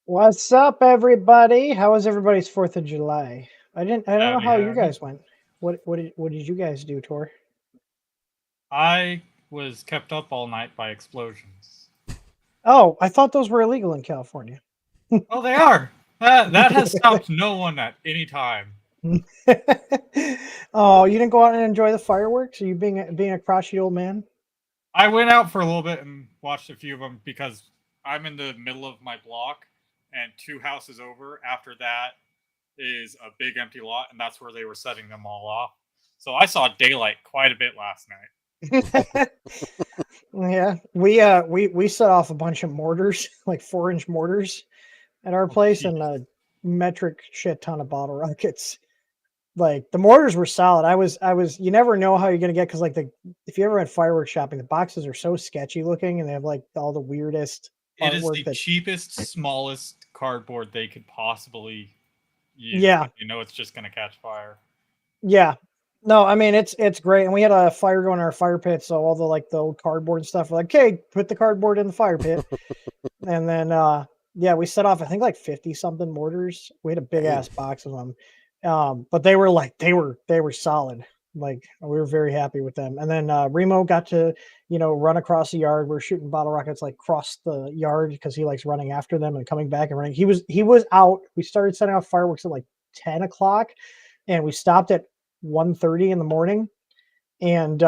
What's up, everybody? How was everybody's 4th of July? I don't know Howdy, how you howdy. guys went. What did you guys do, Tor? I was kept up all night by explosions. Oh, I thought those were illegal in California. Oh, they are. That has stopped no one at any time. Oh, you didn't go out and enjoy the fireworks? Are you being a crotchety old man? I went out for a little bit and watched a few of them because I'm in the middle of my block, and 2 houses over after that is a big empty lot, and that's where they were setting them all off. So I saw daylight quite a bit last night. Yeah, we set off a bunch of mortars, like 4-inch mortars, at our Oh, place, geez. and a metric shit ton of bottle rockets. Like the mortars were solid. I was you never know how you're gonna get, because like if you ever went fireworks shopping, the boxes are so sketchy looking and they have like all the weirdest It is artwork the that cheapest, smallest cardboard they could possibly use, yeah. but you know it's just going to catch fire. Yeah. No, I mean it's great. And we had a fire going in our fire pit, so all the like the old cardboard and stuff, we're like, okay, put the cardboard in the fire pit. And then yeah, we set off I think like 50 something mortars. We had a big ass box of them. But they were like they were solid. Like we were very happy with them. And then Remo got to, run across the yard. We're shooting bottle rockets like across the yard because he likes running after them and coming back and running. He was out. We started setting off fireworks at like 10 o'clock, and we stopped at 1:30 in the morning. And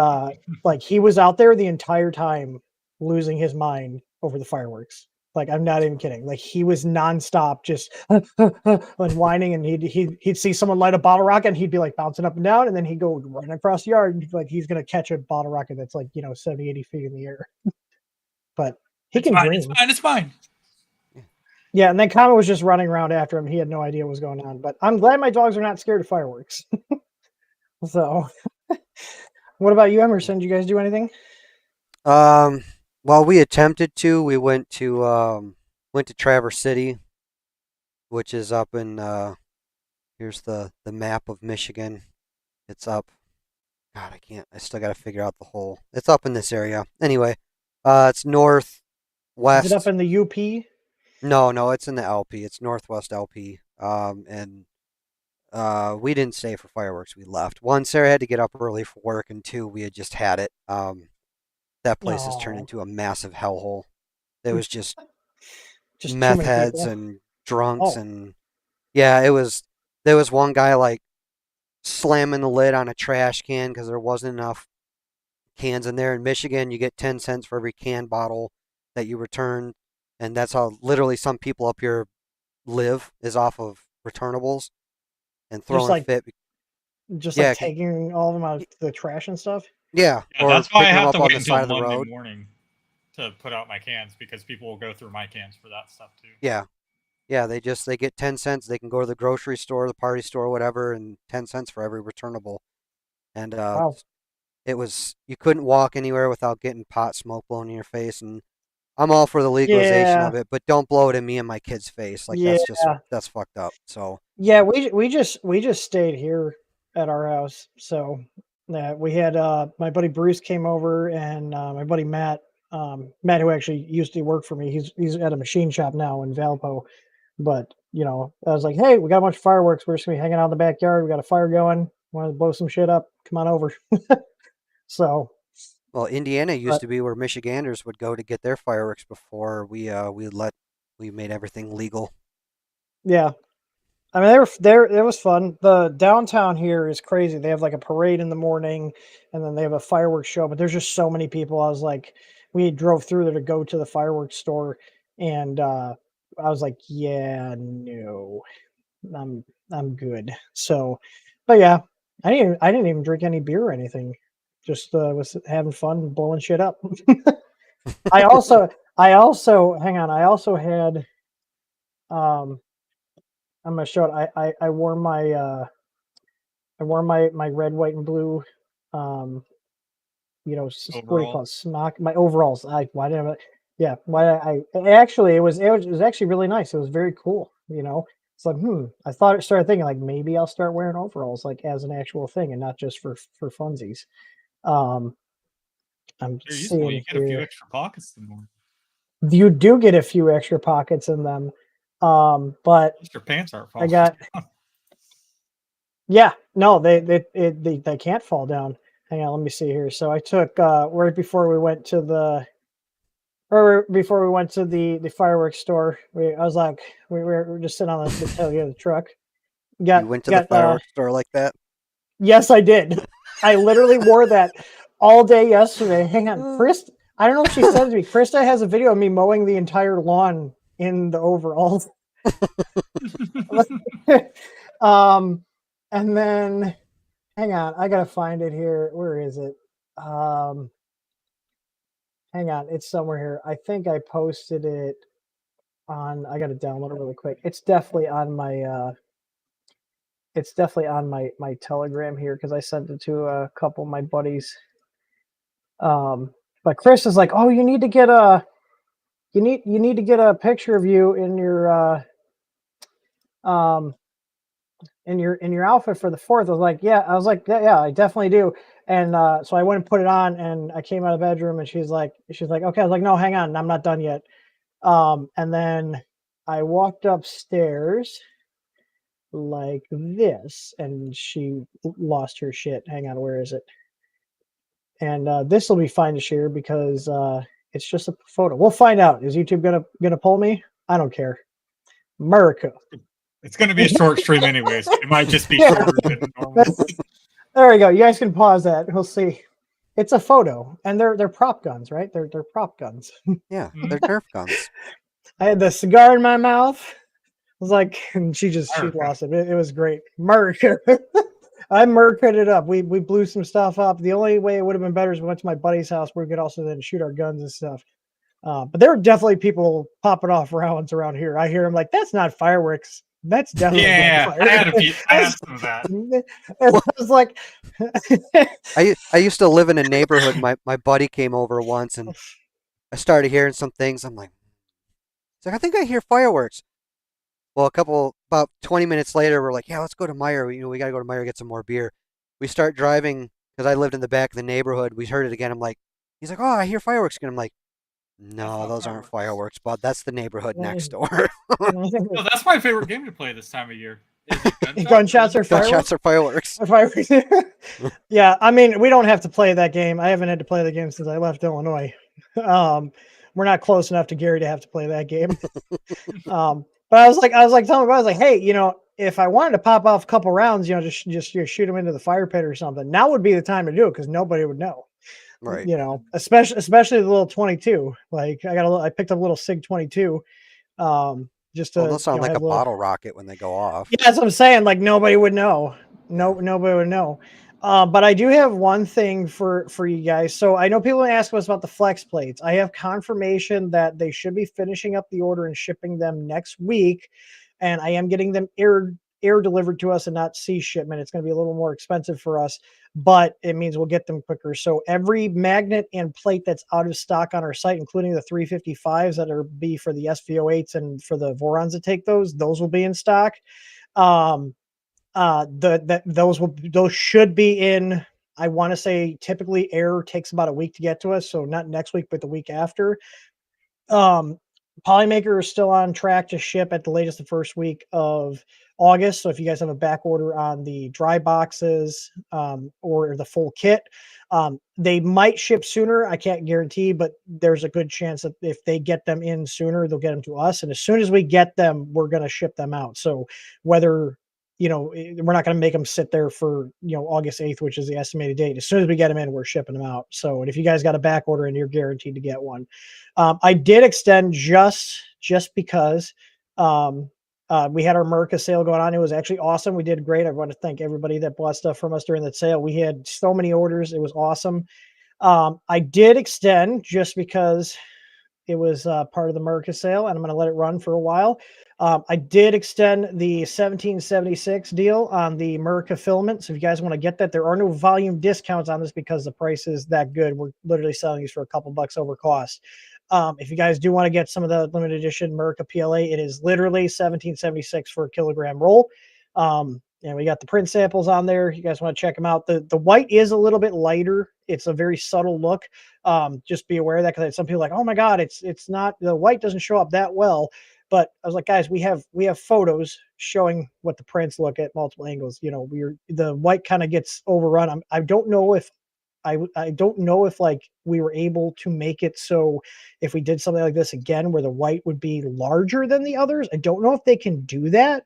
like he was out there the entire time losing his mind over the fireworks. Like I'm not even kidding. Like he was nonstop, just and whining, and he'd see someone light a bottle rocket, and he'd be like bouncing up and down, and then he'd go running across the yard, and like he's gonna catch a bottle rocket that's like 70, 80 feet in the air. But he It's can fine. dream. It's fine. It's fine. Yeah, and then Kama was just running around after him. He had no idea what was going on. But I'm glad my dogs are not scared of fireworks. So, what about you, Emerson? Did you guys do anything? Well, we attempted to. We went to Traverse City, which is up in here's the map of Michigan. It's up. God, I can't. I still got to figure out the whole. It's up in this area. Anyway, it's Is it northwest. up in the UP? No, it's in the LP. It's northwest LP. And we didn't stay for fireworks. We left. One, Sarah had to get up early for work, and two, we had just had it. That place has turned Oh, into a massive hellhole. There was just just too meth many heads people. and drunks, Oh, and yeah, it was. There was one guy like slamming the lid on a trash can because there wasn't enough cans in there. In Michigan, you get 10 cents for every can bottle that you return, and that's how literally some people up here live, is off of returnables and just throwing a like fit. just like Yeah, 'cause taking all of them out of the trash and stuff. Yeah, Yeah, or that's why I picking them have up to on wait the until side of the Monday road. morning to put out my cans because people will go through my cans for that stuff too. Yeah, yeah. They get 10 cents. They can go to the grocery store, the party store, whatever, and 10 cents for every returnable. And Wow. it was you couldn't walk anywhere without getting pot smoke blown in your face. And I'm all for the legalization Yeah. of it, but don't blow it in me and my kid's face. Like Yeah. that's fucked up. So Yeah, we just stayed here at our house. So we had my buddy Bruce came over and my buddy Matt, Matt who actually used to work for me. He's at a machine shop now in Valpo. But I was like, hey, we got a bunch of fireworks. We're just gonna be hanging out in the backyard. We got a fire going. Want to blow some shit up? Come on over. So, well, Indiana used but to be where Michiganders would go to get their fireworks before we made everything legal. yeah, I mean, they were there. It was fun. The downtown here is crazy. They have like a parade in the morning, and then they have a fireworks show. But there's just so many people. I was like, we drove through there to go to the fireworks store, and I was like, yeah, no, I'm I'm good. So, but yeah, I didn't even drink any beer or anything. Just was having fun blowing shit up. I also I also hang on. I also had um I'm gonna show it. I wore my red, white, and blue. Um, what do you call Overall, it? Smock. My overalls. I why did I? Yeah. Why actually it was actually really nice. It was very cool. It's like I started thinking like maybe I'll start wearing overalls like as an actual thing and not just for funsies. Um, I'm they're useful. You seeing get a few here. extra pockets in them. You do get a few extra pockets in them. But At least your pants aren't I falling got down. yeah, no, they can't fall down. Hang on, let me see here. So I took right before we went to the fireworks store. I was like we were just sitting on the tailgate of the truck. You Got went to the got fireworks store like that? yes, I did. I literally wore that all day yesterday. Hang on, Chris. I don't know if she said it to me. Krista has a video of me mowing the entire lawn in the overalls. um, and then hang on, I gotta find it here. Where is it? Um, hang on, it's somewhere here. I think I posted it on. I gotta download it really quick. It's definitely on my Telegram here because I sent it to a couple of my buddies. Um, but Chris is like, "Oh, you need to get a picture of you um in your outfit for the fourth." I was like, "Yeah." I was like, "Yeah, yeah, I definitely do." And so I went and put it on, and I came out of the bedroom, and she's like, "Okay." I was like, "No, hang on, I'm not done yet." And then I walked upstairs like this, and she lost her shit. Hang on, where is it? And this will be fine to share because it's just a photo. We'll find out. Is YouTube gonna pull me? I don't care. America. It's going to be a short stream, anyways. It might just be Yeah. shorter than normal. There we go. You guys can pause that. We'll see. It's a photo, and they're prop guns, right? They're prop guns. Yeah, Mhm. they're Nerf guns. I had the cigar in my mouth. I was like, and she America. lost it. It was great. America. I America'd it up. We blew some stuff up. The only way it would have been better is we went to my buddy's house where we could also then shoot our guns and stuff. But there were definitely people popping off rounds around here. I hear them like, "That's not fireworks. That's definitely Yeah, I had fireworks." I had some of that. And I was like, I used to live in a neighborhood. My buddy came over once, and I started hearing some things. I'm like, it's like I think I hear fireworks. Well, about 20 minutes later, we're like, yeah, let's go to Meyer. We got to go to Meyer get some more beer. We start driving because I lived in the back of the neighborhood. We heard it again. I'm like, he's like, oh, I hear fireworks again. I'm like, That's no, not those aren't fireworks. fireworks, bud. That's the neighborhood next door. No, that's my favorite game to play this time of year. Is it gunshots? gunshots or Gunshots are fireworks. fireworks. Yeah, I mean, we don't have to play that game. I haven't had to play the game since I left Illinois. We're not close enough to Gary to have to play that game. But I was like telling my, I was like, hey, if I wanted to pop off a couple rounds, just shoot them into the fire pit or something. Now would be the time to do it because nobody would know. Right. Especially the little 22. Like I picked up a little Sig 22, just Well, to they'll sound like have a a little. bottle rocket when they go off. Yeah, that's what I'm saying. Like nobody would know. No, nobody would know. But I do have one thing for you guys. So I know people ask us about the flex plates. I have confirmation that they should be finishing up the order and shipping them next week, and I am getting them air delivered to us and not sea shipment. It's going to be a little more expensive for us, but it means we'll get them quicker. So every magnet and plate that's out of stock on our site, including the 355s that are be for the SV08s and for the Vorons that take those will be in stock. Um, those should be in. I want to say typically air takes about a week to get to us, so not next week but the week after. um Polymaker is still on track to ship at the latest the first week of August. So if you guys have a back order on the dry boxes or the full kit, they might ship sooner. I can't guarantee, but there's a good chance that if they get them in sooner, they'll get them to us. And as soon as we get them, we're going to ship them out. So whether we're not going to make them sit there for August 8th, which is the estimated date. As soon as we get them in, we're shipping them out. So, and if you guys got a back order, and you're guaranteed to get one. I did extend just because we had our Merca sale going on. It was actually awesome. We did great. I want to thank everybody that bought stuff from us during that sale. We had so many orders. It was awesome. I did extend just because it was part of the Merca sale, and I'm going to let it run for a while. I did extend the 1776 deal on the Merca filament. So if you guys want to get that, there are no volume discounts on this because the price is that good. We're literally selling these for a couple bucks over cost. If you guys do want to get some of the limited edition Merca PLA, it is literally 1776 for a kilogram roll. And we got the print samples on there. You guys want to check them out. The white is a little bit lighter. It's a very subtle look. Just be aware of that, because some people are like, oh my God, it's not, the white doesn't show up that well. But I was like, guys, we have photos showing what the prints look at multiple angles. The white kind of gets overrun. I don't know if like we were able to make it so if we did something like this again where the white would be larger than the others. I don't know if they can do that.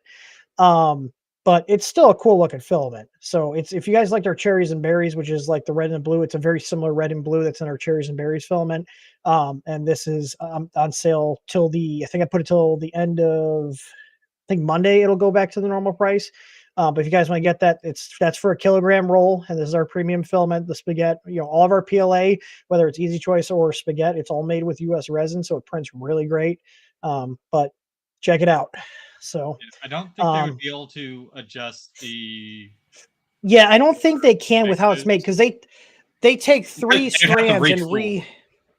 But it's still a cool looking filament. So if you guys liked our cherries and berries, which is like the red and blue, it's a very similar red and blue that's in our cherries and berries filament. And this is on sale till I think I put it till the end of, I think Monday, it'll go back to the normal price. But if you guys want to get that, that's for a kilogram roll, and this is our premium filament, the spaghetti. All of our PLA, whether it's Easy Choice or spaghetti, it's all made with U.S. resin, so it prints really great. But check it out. So I don't think they would be able to adjust the. Yeah, I don't think they can with how it's made, because they take three strands and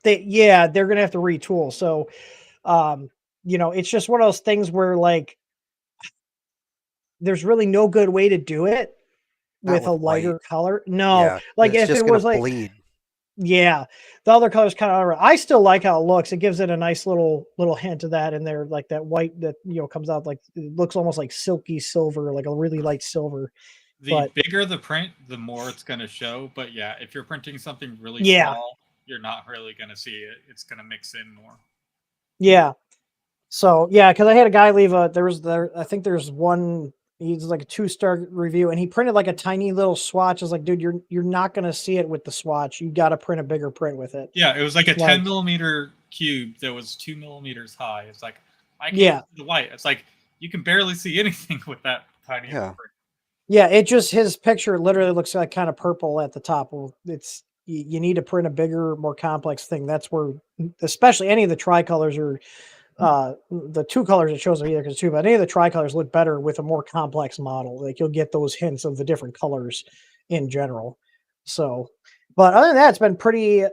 they're gonna have to retool. So it's just one of those things where like there's really no good way to do it with a lighter white color. No, yeah, like it's if just it was like bleed. Yeah, the other color's kind of. I still like how it looks. It gives it a nice little hint of that in there, like that white that comes out, like it looks almost like silky silver, like a really light silver. The bigger the print, the more it's going to show. But yeah, if you're printing something really small, you're not really going to see it. It's going to mix in more. Yeah. So yeah, because I had a guy leave I think there's one. He's like a 2-star review, and he printed like a tiny little swatch. I was like, dude, you're not gonna see it with the swatch. You got to print a bigger print with it. Yeah, it was like a 10 millimeter cube that was 2 millimeters high. It's like I can't see the white. It's like you can barely see anything with that tiny print. Yeah, it just, his picture literally looks like kind of purple at the top. Well, you need to print a bigger, more complex thing. That's where, especially any of the tricolors or the two colors it shows either because two, but any of the tricolors look better with a more complex model. Like you'll get those hints of the different colors in general. So, but other than that, it's been pretty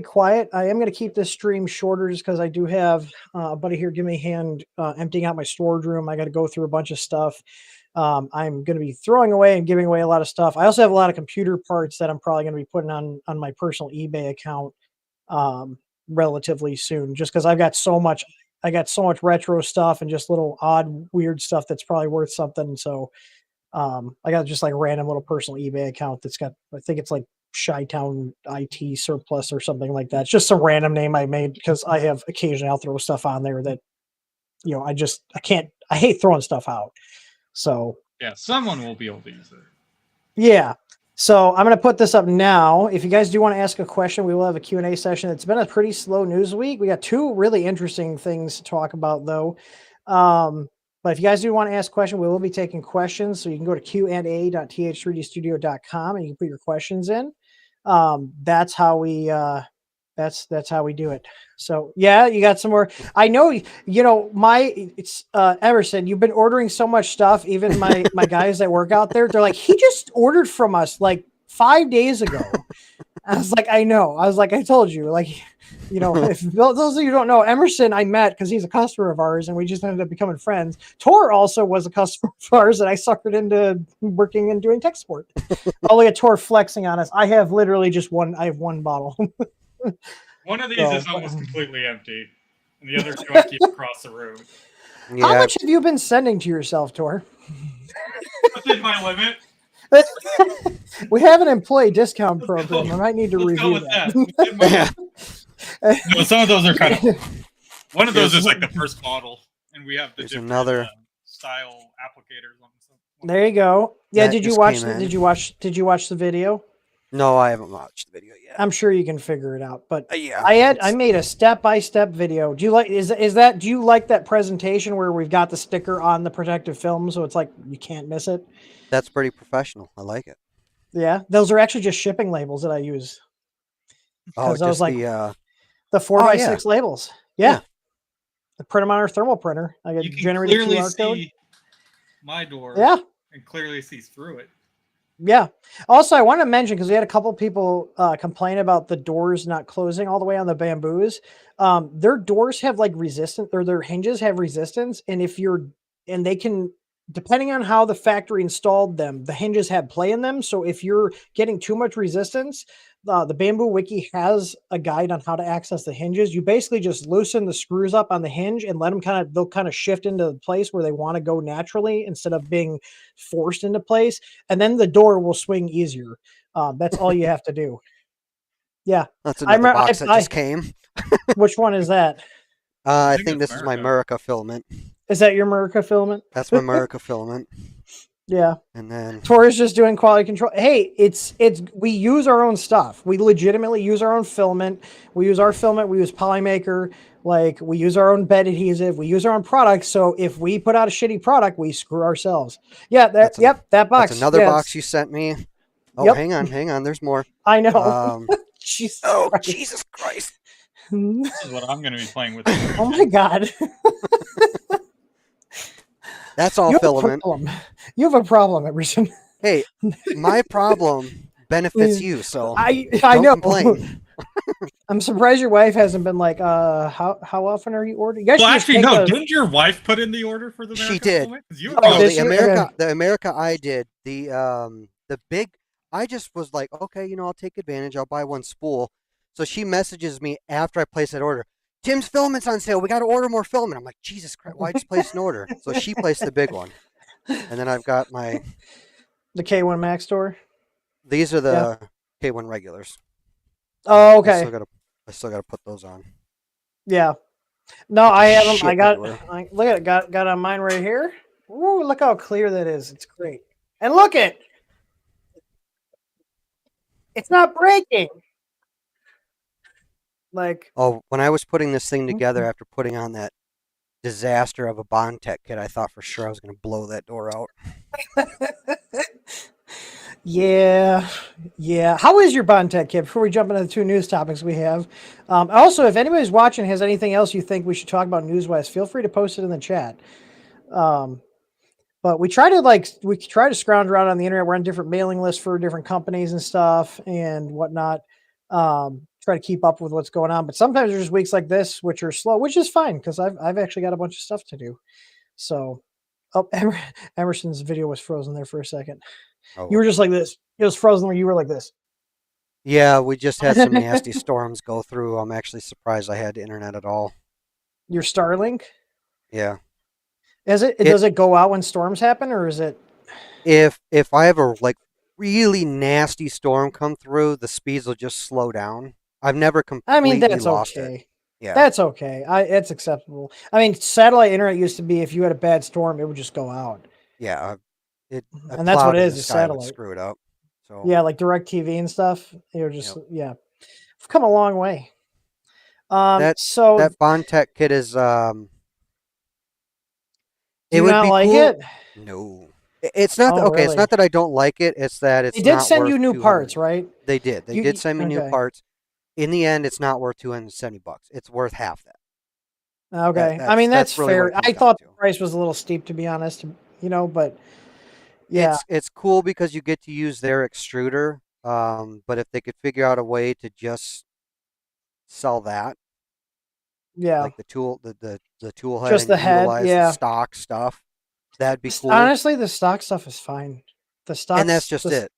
quiet. I am going to keep this stream shorter just because I do have a buddy here give me a hand emptying out my storage room. I got to go through a bunch of stuff. I'm going to be throwing away and giving away a lot of stuff. I also have a lot of computer parts that I'm probably going to be putting on my personal eBay account relatively soon, just because I got so much retro stuff and just little odd weird stuff that's probably worth something. So I got just like a random little personal eBay account that's got, I think it's like Chi-Town IT surplus or something like that. It's just some random name I made because I have occasionally I'll throw stuff on there that I hate throwing stuff out. So yeah, someone will be able to use it. Yeah. So I'm going to put this up now. If you guys do want to ask a question, we will have a Q&A session. It's been a pretty slow news week. We got two really interesting things to talk about, though. But if you guys do want to ask a question, we will be taking questions. So you can go to q&a.th3dstudio.com and you can put your questions in. That's how we that's how we do it. So yeah, you got some more. I know it's Emerson, you've been ordering so much stuff. Even my guys that work out there, they're like, he just ordered from us like 5 days ago. I was like, I know. I was like, I told you, like, if those of you who don't know, Emerson, I met because he's a customer of ours and we just ended up becoming friends. Tor also was a customer of ours and I suckered into working and doing tech support. Oh, look at Tor flexing on us. I have literally just I have one bottle. One of these is almost completely empty, and the other two I keep across the room. Yeah. How much have you been sending to yourself, Tor? Within my limit. We have an employee discount program. I might need to review that. No, some of those are kind of. One of those is like the first bottle, and we have the different style applicators on some. There you go. Yeah, That did you watch the video? No, I haven't watched the video yet. I'm sure you can figure it out. But yeah, I made a step-by-step video. Do you like do you like that presentation where we've got the sticker on the protective film so it's like you can't miss it? That's pretty professional. I like it. Yeah, those are actually just shipping labels that I use. Oh, I was like the 4x6 labels. Yeah. I print them on our thermal printer. I you get can generated clearly QR code. See my door. Yeah. And clearly see through it. Yeah. Also, I want to mention, because we had a couple people complain about the doors not closing all the way on the bamboos. Their doors have like resistance, or their hinges have resistance. And they can, depending on how the factory installed them, the hinges have play in them. So if you're getting too much resistance, the Bamboo Wiki has a guide on how to access the hinges. You basically just loosen the screws up on the hinge and let them they'll kind of shift into the place where they want to go naturally instead of being forced into place. And then the door will swing easier. That's all you have to do. Yeah. That's another box that just came. Which one is that? I think this is my Murica filament. Is that your Murica filament? That's my Murica filament. Yeah. And then Tor is just doing quality control. Hey, we use our own stuff. We legitimately use our own filament. We use our filament. We use Polymaker. Like, we use our own bed adhesive. We use our own products. So if we put out a shitty product, we screw ourselves. Yeah. That box. That's another box you sent me. Oh, yep. hang on. There's more. I know. Jesus Christ. This is what I'm going to be playing with. Oh my God. That's all filament. You have a problem, Emerson. Hey, my problem benefits you, so I don't know. complain. I'm surprised your wife hasn't been like, how often are you ordering? Well, actually, no. Didn't your wife put in the order for the America? She did. The America I did. The big. I just was like, okay, I'll take advantage. I'll buy one spool. So she messages me after I place that order. Tim's filament's on sale. We got to order more filament. I'm like, Jesus Christ, why just place an order? So she placed the big one. And then I've got the K1 Max store. These are the K1 regulars. Oh, okay. I still gotta put those on. Yeah. No, I have them. I got look at it. Got on mine right here. Ooh, look how clear that is. It's great. And look at it's not breaking. Like, when I was putting this thing together after putting on that disaster of a Bondtech kit, I thought for sure I was going to blow that door out. Yeah. How is your Bondtech kit? Before we jump into the two news topics we have, also, if anybody's watching has anything else you think we should talk about news-wise, feel free to post it in the chat. But we try to scrounge around on the internet. We're on different mailing lists for different companies and stuff and whatnot. Try to keep up with what's going on, but sometimes there's weeks like this which are slow, which is fine because I've actually got a bunch of stuff to do. So, Emerson's video was frozen there for a second. You were just like this. It was frozen where you were like this. Yeah, we just had some nasty storms go through. I'm actually surprised I had internet at all. Your Starlink? Yeah. Does it go out when storms happen, or is it? If I have a really nasty storm come through, the speeds will just slow down. I've never completely lost it. Yeah, that's okay. It's acceptable. I mean, satellite internet used to be if you had a bad storm, it would just go out. Yeah, and that's what it is. Satellite screw it up. So yeah, like DirecTV and stuff. You're just We've come a long way. That Bondtech kit is Do It you would not be like cool. it? No. It's not Oh, okay, it's really? not that I don't like it, it's that They it's did not send you worth new 200. parts, right? They did. They did send me new Okay. parts. In the end, it's not worth $270. It's worth half that. Okay. I That's mean, that's really what fair. it comes I down thought the to. price was a little steep, to be honest. But yeah, It's cool because you get to use their extruder. But if they could figure out a way to just sell that, yeah. like the tool head, Just and the head. utilize the Yeah. stock stuff, that'd be cool. Honestly, the stock stuff is fine. The And that's stocks, just it.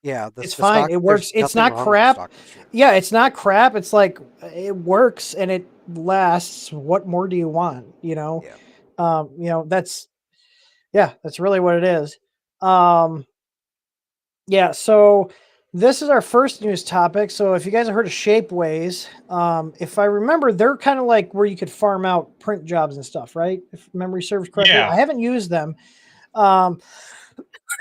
Yeah, it's the fine. stock. It There's works. It's nothing not wrong with the crap. stock extruder. Yeah, it's not crap. It's like it works and it lasts. What more do you want? Yeah. That's yeah, that's really what it is. Um, yeah, so this is our first news topic. So if you guys have heard of Shapeways, if I remember, they're kind of like where you could farm out print jobs and stuff, right? If memory serves correctly. Yeah. I haven't used them, um,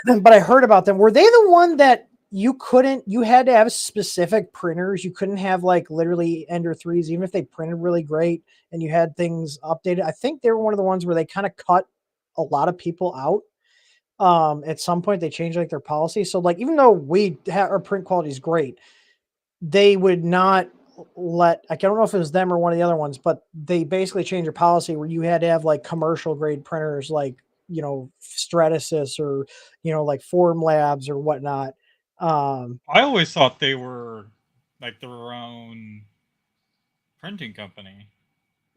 but I heard about them. Were they the one that you had to have specific printers? You couldn't have like literally Ender 3s, even if they printed really great and you had things updated. I think they were one of the ones where they kind of cut a lot of people out. At some point they changed like their policy. So like, even though our print quality is great, they would not let, like, I don't know if it was them or one of the other ones, but they basically changed their policy where you had to have like commercial grade printers, like, Stratasys or, like Form Labs or whatnot. I always thought they were like their own printing company.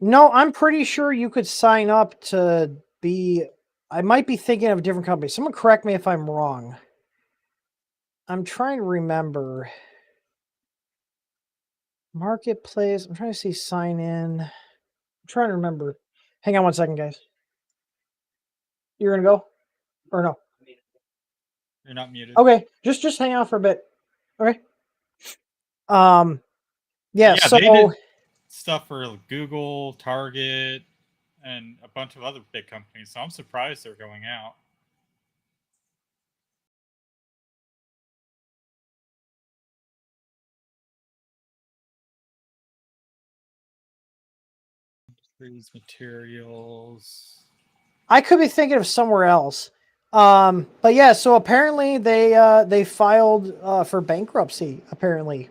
No, I'm pretty sure you could sign up to be, I might be thinking of a different company. Someone correct me if I'm wrong. I'm trying to remember. Marketplace. I'm trying to see sign in. I'm trying to remember. Hang on one second, guys. You're gonna go or no? You're not muted. Okay, just hang out for a bit. Okay. Um. Yeah. Yeah, they So did stuff for Google, Target, and a bunch of other big companies. So I'm surprised they're going out. These materials. I could be thinking of somewhere else. But yeah. So apparently they filed for bankruptcy. Apparently,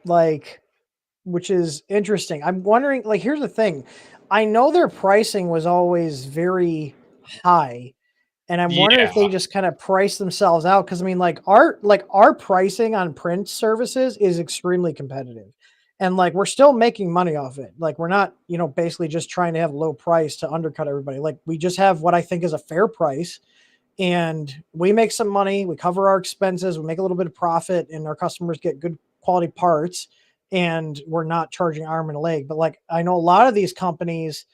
like, which is interesting. I'm wondering. Like, here's the thing. I know their pricing was always very high. And I'm wondering if Yeah, they just kind of price themselves out, because I mean, like our pricing on print services is extremely competitive, and like we're still making money off it. Like we're not, basically just trying to have low price to undercut everybody. Like we just have what I think is a fair price, and we make some money. We cover our expenses. We make a little bit of profit, and our customers get good quality parts. And we're not charging arm and a leg. But like I know a lot of these companies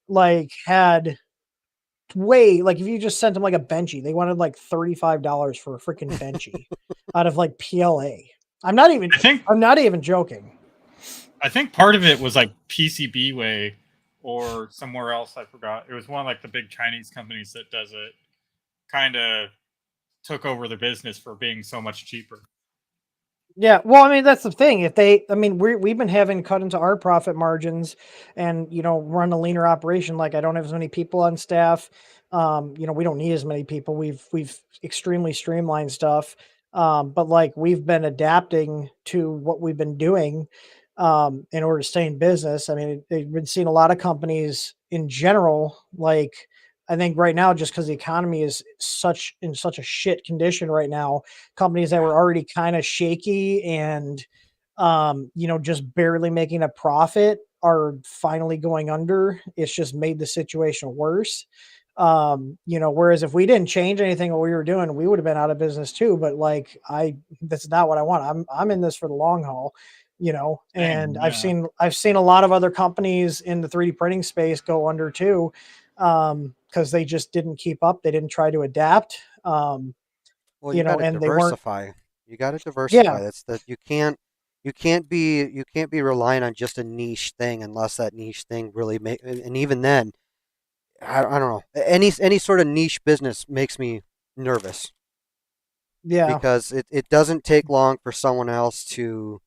like had way, like if you just sent them like a benchy, they wanted like $35 for a freaking benchy out of like PLA. I'm not even I think I'm not even joking. I think part of it was like PCB Way or somewhere else. I forgot. It was one of like the big Chinese companies that does it. Kind of took over the business for being so much cheaper. Yeah, well, I mean that's the thing. If they, I mean, we've been having cut into our profit margins, and run a leaner operation. Like I don't have as many people on staff. We don't need as many people. We've extremely streamlined stuff. But like we've been adapting to what we've been doing, in order to stay in business. I mean, they've been seeing a lot of companies in general, like. I think right now, just because the economy is in such a shit condition right now, companies that Yeah. were already kind of shaky and just barely making a profit are finally going under. It's just made the situation worse. Whereas if we didn't change anything what we were doing, we would have been out of business too. But like that's not what I want. I'm in this for the long haul, and Same, yeah. I've seen a lot of other companies in the 3D printing space go under too, because they just didn't keep up. They didn't try to adapt. Well, you got to And they weren't. diversify. You got to diversify. Yeah, That's the you can't be relying on just a niche thing unless that niche thing really make. And even then, I don't know. Any sort of niche business makes me nervous yeah, because it doesn't take long for someone else to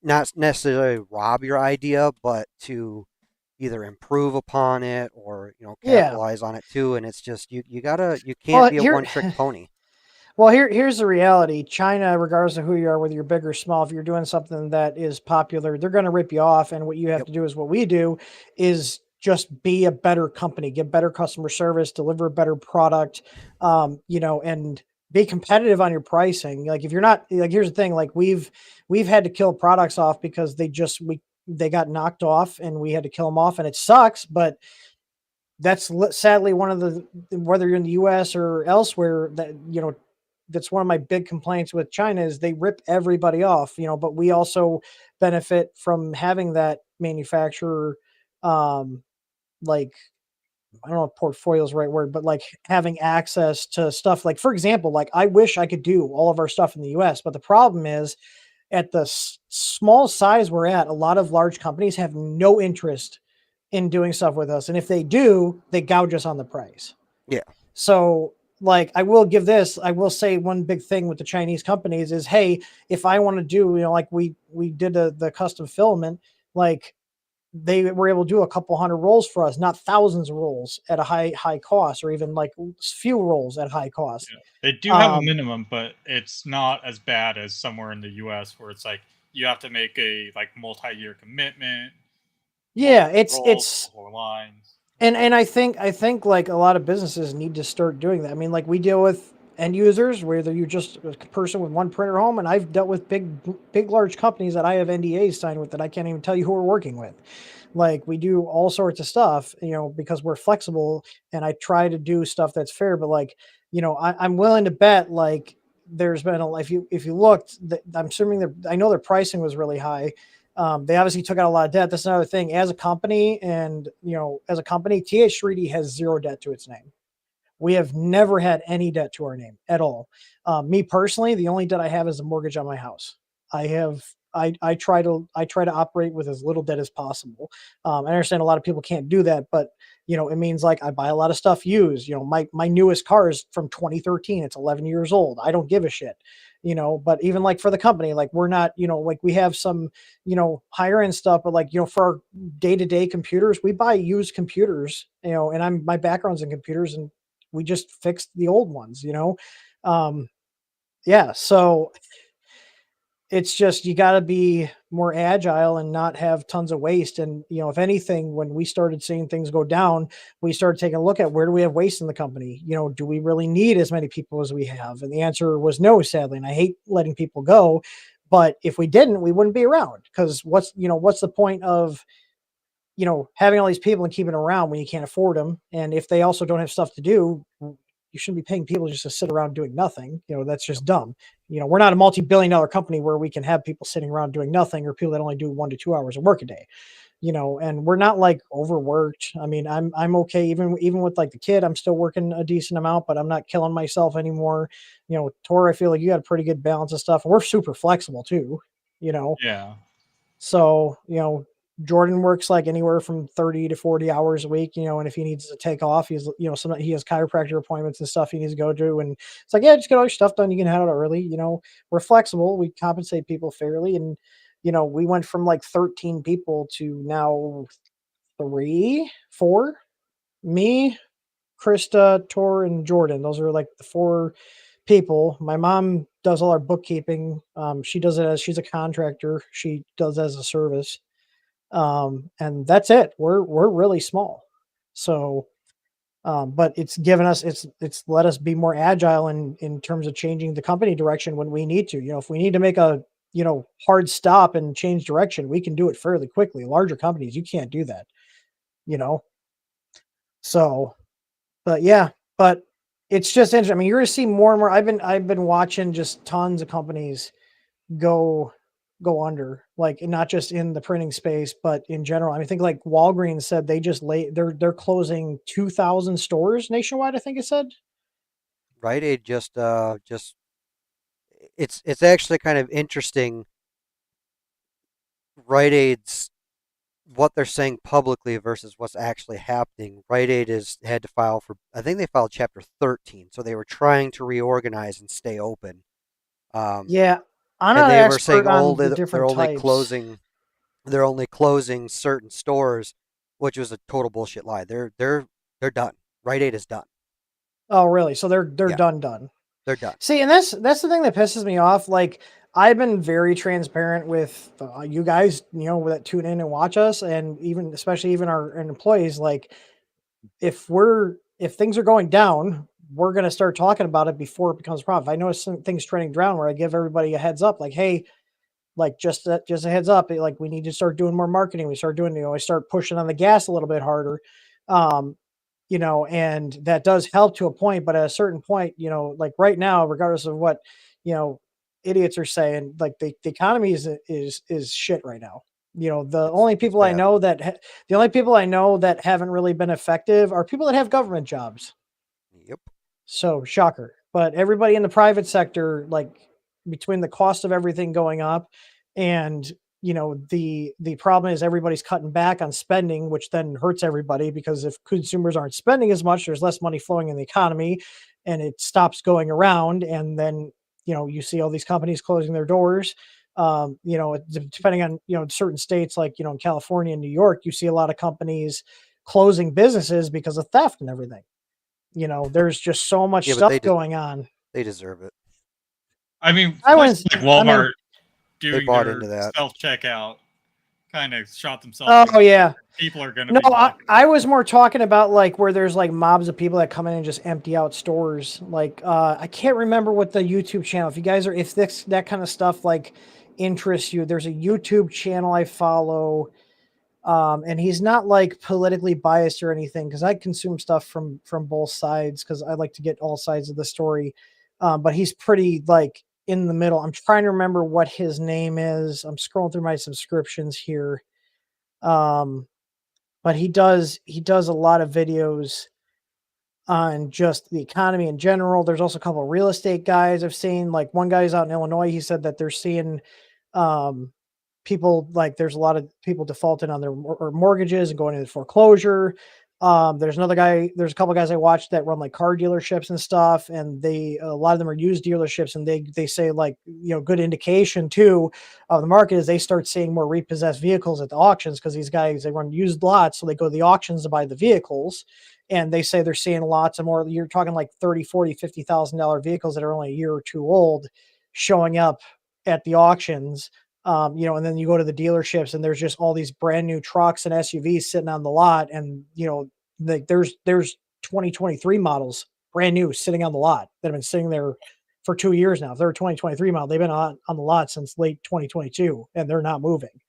not necessarily rob your idea, but to either improve upon it or Yeah. capitalize on it too. And it's just you can't Well, be a one trick pony. Well, here's the reality. China, regardless of who you are, whether you're big or small, if you're doing something that is popular, they're going to rip you off. And what you have Yep. to do is what we do is just be a better company, give better customer service, deliver a better product, and be competitive on your pricing. Like if you're not like, here's the thing, like we've had to kill products off because they got knocked off and we had to kill them off, and it sucks, but that's sadly one of the, whether you're in the US or elsewhere, that that's one of my big complaints with China is they rip everybody off, but we also benefit from having that manufacturer, um like, I don't know if portfolio is the right word, but like having access to stuff. Like for example, like I wish I could do all of our stuff in the US, but the problem is at the small size we're at, a lot of large companies have no interest in doing stuff with us. And if they do, they gouge us on the price. Yeah. So, like, I will say one big thing with the Chinese companies is, hey, if I want to do, like we did the custom filament, like they were able to do a couple hundred rolls for us, not thousands of rolls at a high cost, or even like few rolls at high cost. Yeah. They do have a Um, minimum, but it's not as bad as somewhere in the U.S. where it's like you have to make a multi-year commitment, yeah, multiple it's rolls, it's multiple lines. and I think like a lot of businesses need to start doing that. I mean, like we deal with end users, whether you're just a person with one printer home, and I've dealt with big large companies that I have NDAs signed with that I can't even tell you who we're working with. Like we do all sorts of stuff, because we're flexible, and I try to do stuff that's fair. But like, I'm willing to bet like there's been if you looked, I'm assuming I know their pricing was really high. They obviously took out a lot of debt. That's another thing. As a company, TH3D has zero debt to its name. We have never had any debt to our name at all. Me personally, the only debt I have is a mortgage on my house. I have I try to operate with as little debt as possible. I understand a lot of people can't do that, but it means like I buy a lot of stuff used. My newest car is from 2013. It's 11 years old. I don't give a shit. But even like for the company, like we're not, like we have some, higher end stuff, but like, for our day-to-day computers, we buy used computers, and my background's in computers, and we just fixed the old ones. Um, yeah, so it's just you got to be more agile and not have tons of waste. And if anything, when we started seeing things go down, we started taking a look at where do we have waste in the company. Do we really need as many people as we have? And the answer was no, sadly. And I hate letting people go, but if we didn't, we wouldn't be around, because what's the point of having all these people and keeping them around when you can't afford them? And if they also don't have stuff to do, you shouldn't be paying people just to sit around doing nothing. That's just dumb. We're not a multi-billion-dollar company where we can have people sitting around doing nothing, or people that only do 1 to 2 hours of work a day. And we're not like overworked. I mean, I'm okay even with like the kid. I'm still working a decent amount, but I'm not killing myself anymore. Tor, I feel like you got a pretty good balance of stuff, and we're super flexible too. You know, Yeah. so, Jordan works like anywhere from 30 to 40 hours a week, and if he needs to take off, he has chiropractor appointments and stuff he needs to go to. And it's like, yeah, just get all your stuff done. You can head out early. We're flexible. We compensate people fairly. And, we went from like 13 people to now 4, me, Krista, Tor, and Jordan. Those are like the 4 people. My mom does all our bookkeeping. She does it as she's a contractor. She does as a service. And that's it. We're really small. So, but it's given us it's let us be more agile in terms of changing the company direction when we need to. If we need to make a hard stop and change direction, we can do it fairly quickly. Larger companies, you can't do that. You know, so but yeah, but it's just interesting. I mean, you're gonna see more and more. I've been watching just tons of companies go under, like, not just in the printing space but in general. I mean, I think like Walgreens said they just they're closing 2,000 stores nationwide, I think it said. Rite Aid just it's actually kind of interesting. Rite Aid's what they're saying publicly versus what's actually happening. Rite Aid has had to file for, I think they filed Chapter 13, so they were trying to reorganize and stay open. Um, Yeah, I'm and not an they were saying, expert oh, on the they're different only types. closing, they're only closing certain stores. which was a total bullshit lie. They're done. Rite Aid is done. Oh, really? So they're Yeah. done. They're done. See, and that's the thing that pisses me off. Like, I've been very transparent with you guys, that tune in and watch us, and especially even our employees. Like, if things are going down, we're gonna start talking about it before it becomes a problem. If I notice some things trending down, where I give everybody a heads up, like, hey, like just a heads up, like we need to start doing more marketing. We start doing, I start pushing on the gas a little bit harder. Um, and that does help to a point, but at a certain point, like right now, regardless of what, you know, idiots are saying, like the economy is shit right now. It's bad. The only people I know that haven't really been effective are people that have government jobs. Yep. So shocker. But everybody in the private sector, like between the cost of everything going up and the problem is everybody's cutting back on spending, which then hurts everybody because if consumers aren't spending as much, there's less money flowing in the economy and it stops going around. And then, you see all these companies closing their doors. Depending on, certain states like, in California and New York, you see a lot of companies closing businesses because of theft and everything. There's just so much Yeah, but stuff going on. they deserve it. I mean, I places wouldn't. like Walmart They doing bought their into that. self checkout kind of shot themselves. Oh yeah. People are going to No, be walking. I was more talking about like where there's like mobs of people that come in and just empty out stores. Like I can't remember what the YouTube channel. If you guys are, if this that kind of stuff like interests you, there's a YouTube channel I follow. And he's not like politically biased or anything because I consume stuff from both sides because I like to get all sides of the story. But he's pretty like in the middle. I'm trying to remember what his name is. I'm scrolling through my subscriptions here. Um, but he does a lot of videos on just the economy in general. There's also a couple of real estate guys I've seen. Like one guy's out in Illinois. He said that they're seeing um, people like there's a lot of people defaulting on their mortgages and going into foreclosure. There's another guy. There's a couple guys I watched that run like car dealerships and stuff, and a lot of them are used dealerships, and they say like good indication too of the market is they start seeing more repossessed vehicles at the auctions because these guys they run used lots, so they go to the auctions to buy the vehicles, and they say they're seeing lots of more. You're talking like 30, 40, $50,000 vehicles that are only a year or two old showing up at the auctions. And then you go to the dealerships and there's just all these brand new trucks and SUVs sitting on the lot. And, there's 2023 models brand new sitting on the lot that have been sitting there for 2 years now. If they're a 2023 model, they've been on the lot since late 2022 and they're not moving.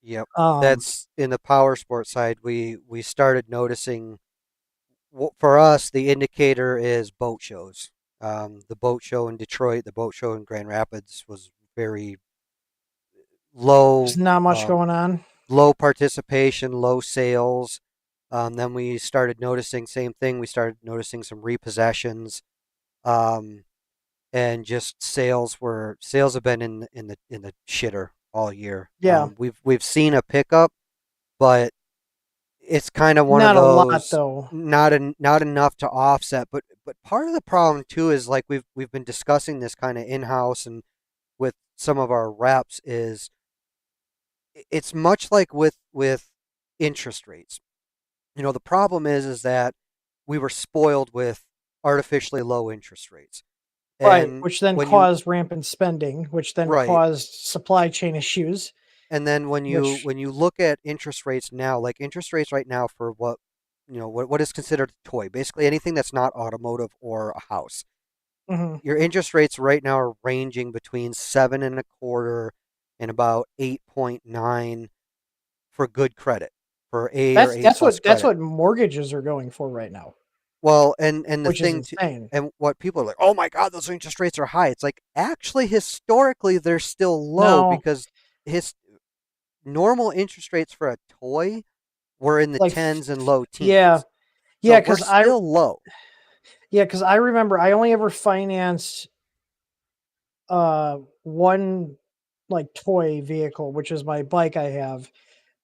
Yep. Um, That's in the power sports side. We started noticing. For us, the indicator is boat shows. The boat show in Detroit, the boat show in Grand Rapids was very there's low, not much going on. low participation, low sales. Then we started noticing same thing. We started noticing some repossessions, um, and just sales have been in the shitter all year. Yeah. We've seen a pickup, but it's kind of one of Not a lot those though. not enough to offset. But part of the problem too is like we've been discussing this kind of in house and with some of our reps is it's much like with interest rates. The problem is that we were spoiled with artificially low interest rates. Right. And Which then when you caused rampant spending, which then right, caused supply chain issues, and then which, when you look at interest rates now, like interest rates right now for what is considered a toy, basically anything that's not automotive or a house. mhm. Your interest rates right now are ranging between 7.25 and about 8.9 for good credit, for A or That's A that's plus what that's credit. what mortgages are going for right now, Well, and the which is thing to, insane. and what people are like, oh my God, those interest rates are high. It's like actually historically they're still low No, because his normal interest rates for a toy were in the like, tens and low yeah, teens. So yeah, we're because I still low. yeah, because I remember I only ever financed one like toy vehicle, which is my bike I have,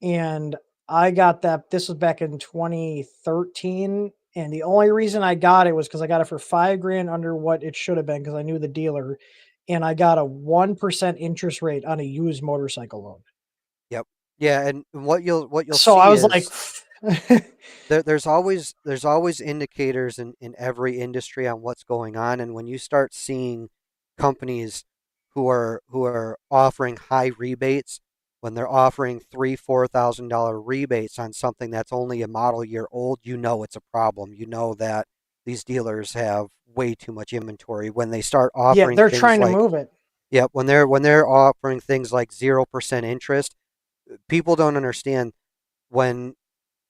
and I got that. This was back in 2013, and the only reason I got it was because I got it for 5 grand under what it should have been because I knew the dealer, and I got a 1% interest rate on a used motorcycle loan. Yep. Yeah, and what you'll So I see was like, is there's always indicators in every industry on what's going on, and when you start seeing companies who are offering high rebates, when they're offering $3,000-$4,000 rebates on something that's only a model year old, you know it's a problem. You know that these dealers have way too much inventory. When they start Yeah, offering they're things trying to like, move it. yeah, when they're offering things like 0% interest, people don't understand when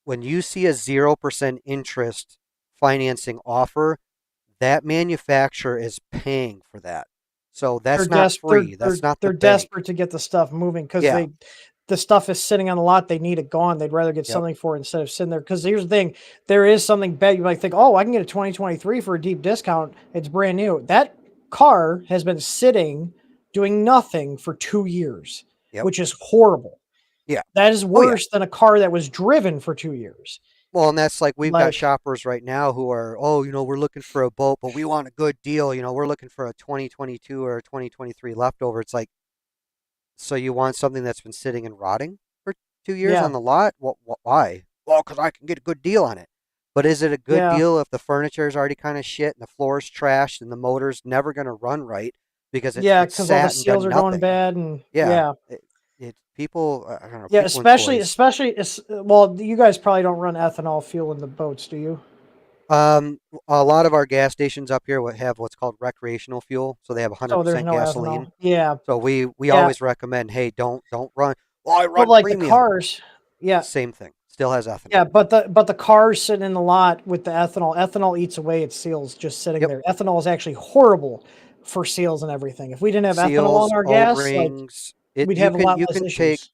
when you see a 0% interest financing offer, that manufacturer is paying for that. So They're that's not des- they're free. they're That's not the they're bank. desperate to get the stuff moving because Yeah. the stuff is sitting on the lot. They need it gone. They'd rather get Yep. something for it instead of sitting there. Because here's the thing: there is something bad. You might think, oh, I can get a 2023 for a deep discount. It's brand new. That car has been sitting doing nothing for 2 years, Yep. which is horrible. Yeah. That is Oh yeah. worse than a car that was driven for 2 years. Well, and that's like we've got Like, shoppers right now who are, oh, we're looking for a boat, but we want a good deal. We're looking for a 2022 or a 2023 leftover. It's like, so you want something that's been sitting and rotting for 2 years yeah, on the lot? Why? Well, because I can get a good deal on it. But is it a good yeah, deal if the furniture is already kind of shit and the floor's trashed and the motor's never going to run right because yeah, it's because all the sat and seals done are going nothing? bad, and Yeah, yeah. people, I don't know, Yeah, people and toys. well, you guys probably don't run ethanol fuel in the boats, do you? Um, a lot of our gas stations up here would have what's called recreational fuel, so they have So there's 100% no ethanol. gasoline. Yeah, So we yeah. always recommend, hey, don't run. Well, I But run like the premium. cars, yeah, Same thing. Still has yeah. ethanol. But the cars sitting in the lot with the ethanol, ethanol eats away its seals just sitting Yep. there. Ethanol is actually horrible for seals and everything. If we didn't have ethanol Seals, in our gas, like O-rings. It we'd have a lot you less can take issues.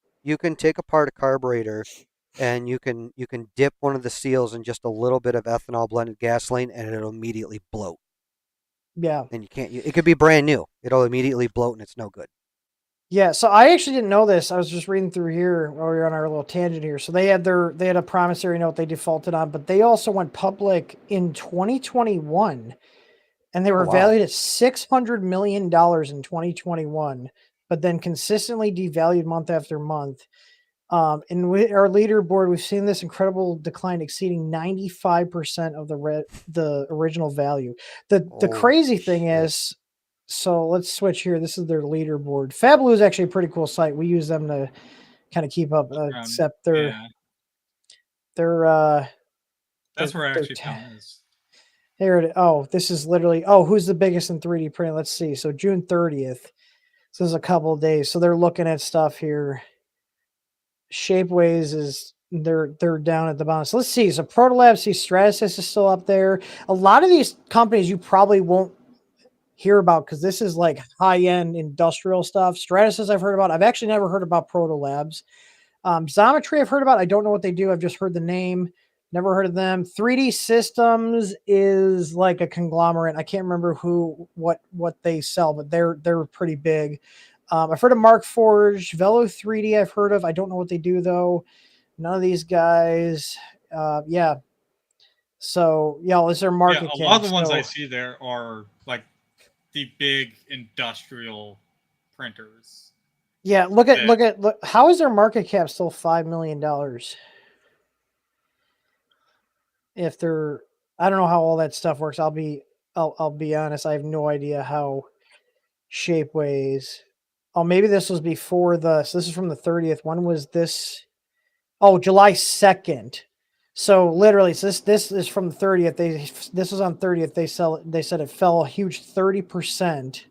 apart a carburetor and you can dip one of the seals in just a little bit of ethanol blended gasoline and it'll immediately bloat. Yeah. And it could be brand new. It'll immediately bloat and it's no good. Yeah, so I actually didn't know this. I was just reading through here while we were on our little tangent here. So they had a promissory note they defaulted on, but they also went public in 2021 and they Oh were wow. valued at $600 million in 2021, but then consistently devalued month after month. And with our leaderboard, we've seen this incredible decline exceeding 95% of the original value. The Oh crazy thing shit. is, so let's switch here. This is their leaderboard. Fablu is actually a pretty cool site. We use them to kind of keep up, except Yeah, they're uh that's where I they're actually found this. here it. Oh, this is literally. Oh, who's the biggest in 3D printing? Let's see. So June 30th. So this is a couple of days. So they're looking at stuff here. Shapeways is they're down at the bottom. So let's see. So Protolabs, see Stratasys is still up there. A lot of these companies you probably won't hear about because this is like high end industrial stuff. Stratasys I've heard about. I've actually never heard about Protolabs. Xometry I've heard about. I don't know what they do. I've just heard the name. Never heard of them. 3D Systems is like a conglomerate. I can't remember what they sell, but they're pretty big. I've heard of Markforged, Velo 3D. I've heard of. I don't know what they do though. None of these guys. Yeah. So yeah, is their Yeah, market a lot of cap? the ones I So see there are like the big industrial printers. yeah, look. How is their market cap still $5 million? If they're, I don't know how all that stuff works. I'll be honest. I have no idea how Shapeways. Oh, maybe this was before the. So this is from the 30th. When was this? Oh, July 2nd. So literally, so this is from the 30th. This was on 30th. They said it fell a huge 30%,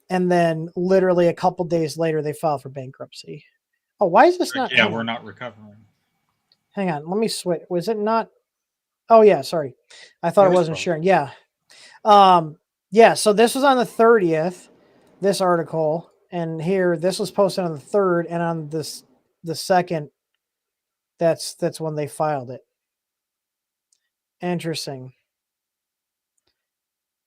and then literally a couple days later they filed for bankruptcy. Oh, why is this Like, not? yeah, Hang we're on, not recovering. hang on. Let me switch. Was it not? Oh yeah, sorry. I thought It it was wasn't frozen. sharing. Yeah. Um, yeah, so this was on the 30th, this article, and here this was posted on the 3rd, and on the 2nd, that's when they filed it. Interesting.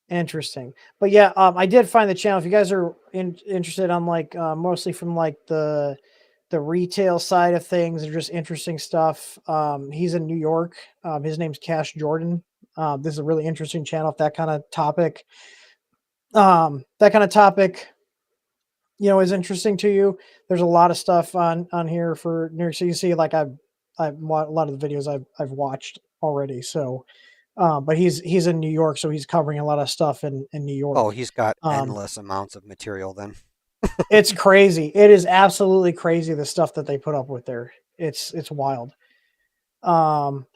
Interesting. But yeah, I did find the channel. If you guys are interested on like mostly from like the retail side of things or just interesting stuff. He's in New York. His name's Cash Jordan. This is a really interesting channel if that kind of topic is interesting to you, there's a lot of stuff on here for New York. So you see, like a lot of the videos I've watched already. So, but he's in New York, so he's covering a lot of stuff in New Oh, York. he's got Um, endless amounts of material then. it's crazy. It is absolutely crazy the stuff that they put up with there. It's wild. Um,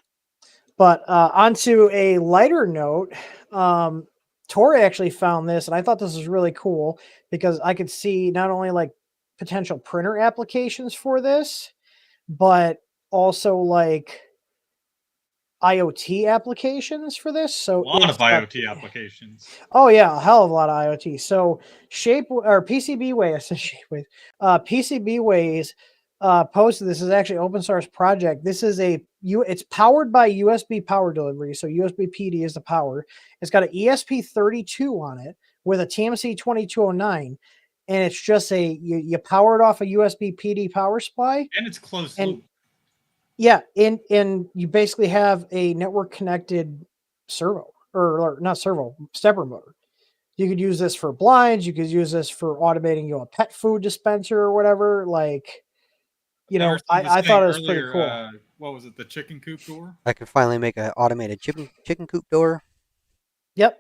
but onto a lighter note, Tori actually found this, and I thought this was really cool because I could see not only like potential printer applications for this, but also like IoT applications for this. A So lot of it's got IoT applications. Oh yeah, a hell of a lot of IoT. So Shape or PCBWay, I said Shapeways, PCBways posted this is actually open source project. This is it's powered by USB power delivery. So USB PD is the power. It's got an ESP32 on it with a TMC 2209, and it's just you power it off a USB PD power supply, And it's closed and loop. yeah, and you basically have a network connected servo or not servo stepper motor. You could use this for blinds. You could use this for automating, a pet food dispenser or whatever. Like, Emerson was I saying thought it was pretty earlier, cool. what was it, the chicken coop door? I could finally make an automated chicken coop door. Yep.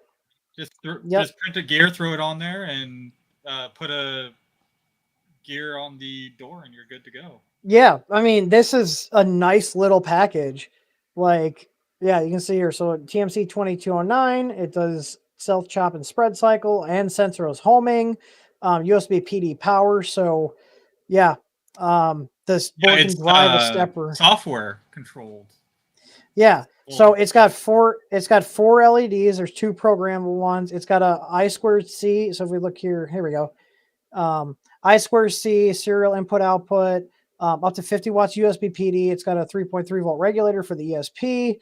Just Yep. just print a gear, throw it on there, and put a gear on the door, and you're good to go. Yeah. I mean, this is a nice little package. Like, yeah, you can see here. So TMC 2209, it does self chop and spread cycle and sensorless homing, USB PD power. So, yeah, this Yeah, board can it's drive a stepper. software controlled. Yeah. So Well, it's got four LEDs. There's two programmable ones. It's got a I squared C. So if we look here we go. I squared C serial input output, up to 50 watts USB PD. It's got a 3.3 volt regulator for the ESP.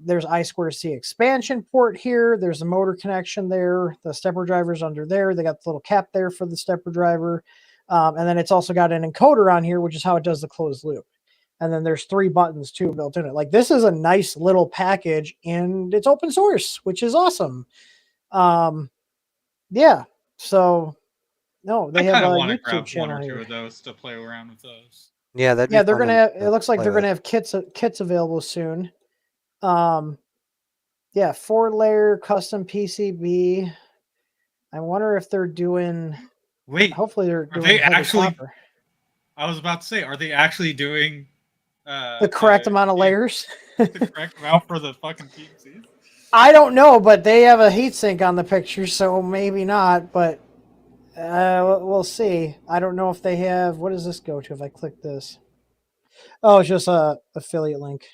There's I squared C expansion port here. There's a motor connection there. The stepper driver's under there. They got the little cap there for the stepper driver. And then it's also got an encoder on here, which is how it does the closed loop. And then there's 3 buttons too built in it. Like, this is a nice little package, and it's open source, which is awesome. Yeah. So no, I they have kind a of want to YouTube grab one channel or two here. of those to play around with those. Yeah, that'd be Yeah, they're fun gonna have, it to looks like play they're with. gonna have kits available soon. Um, yeah, 4-layer custom PCB. I wonder if they're doing. Wait, Hopefully, they're are doing they heavy actually? copper. I was about to say, are they actually doing The correct amount of yeah, layers. the correct amount for the fucking TMCs? I don't know, but they have a heatsink on the picture, so maybe not. But we'll see. I don't know if they have. What does this go to if I click this? Oh, it's just a affiliate link.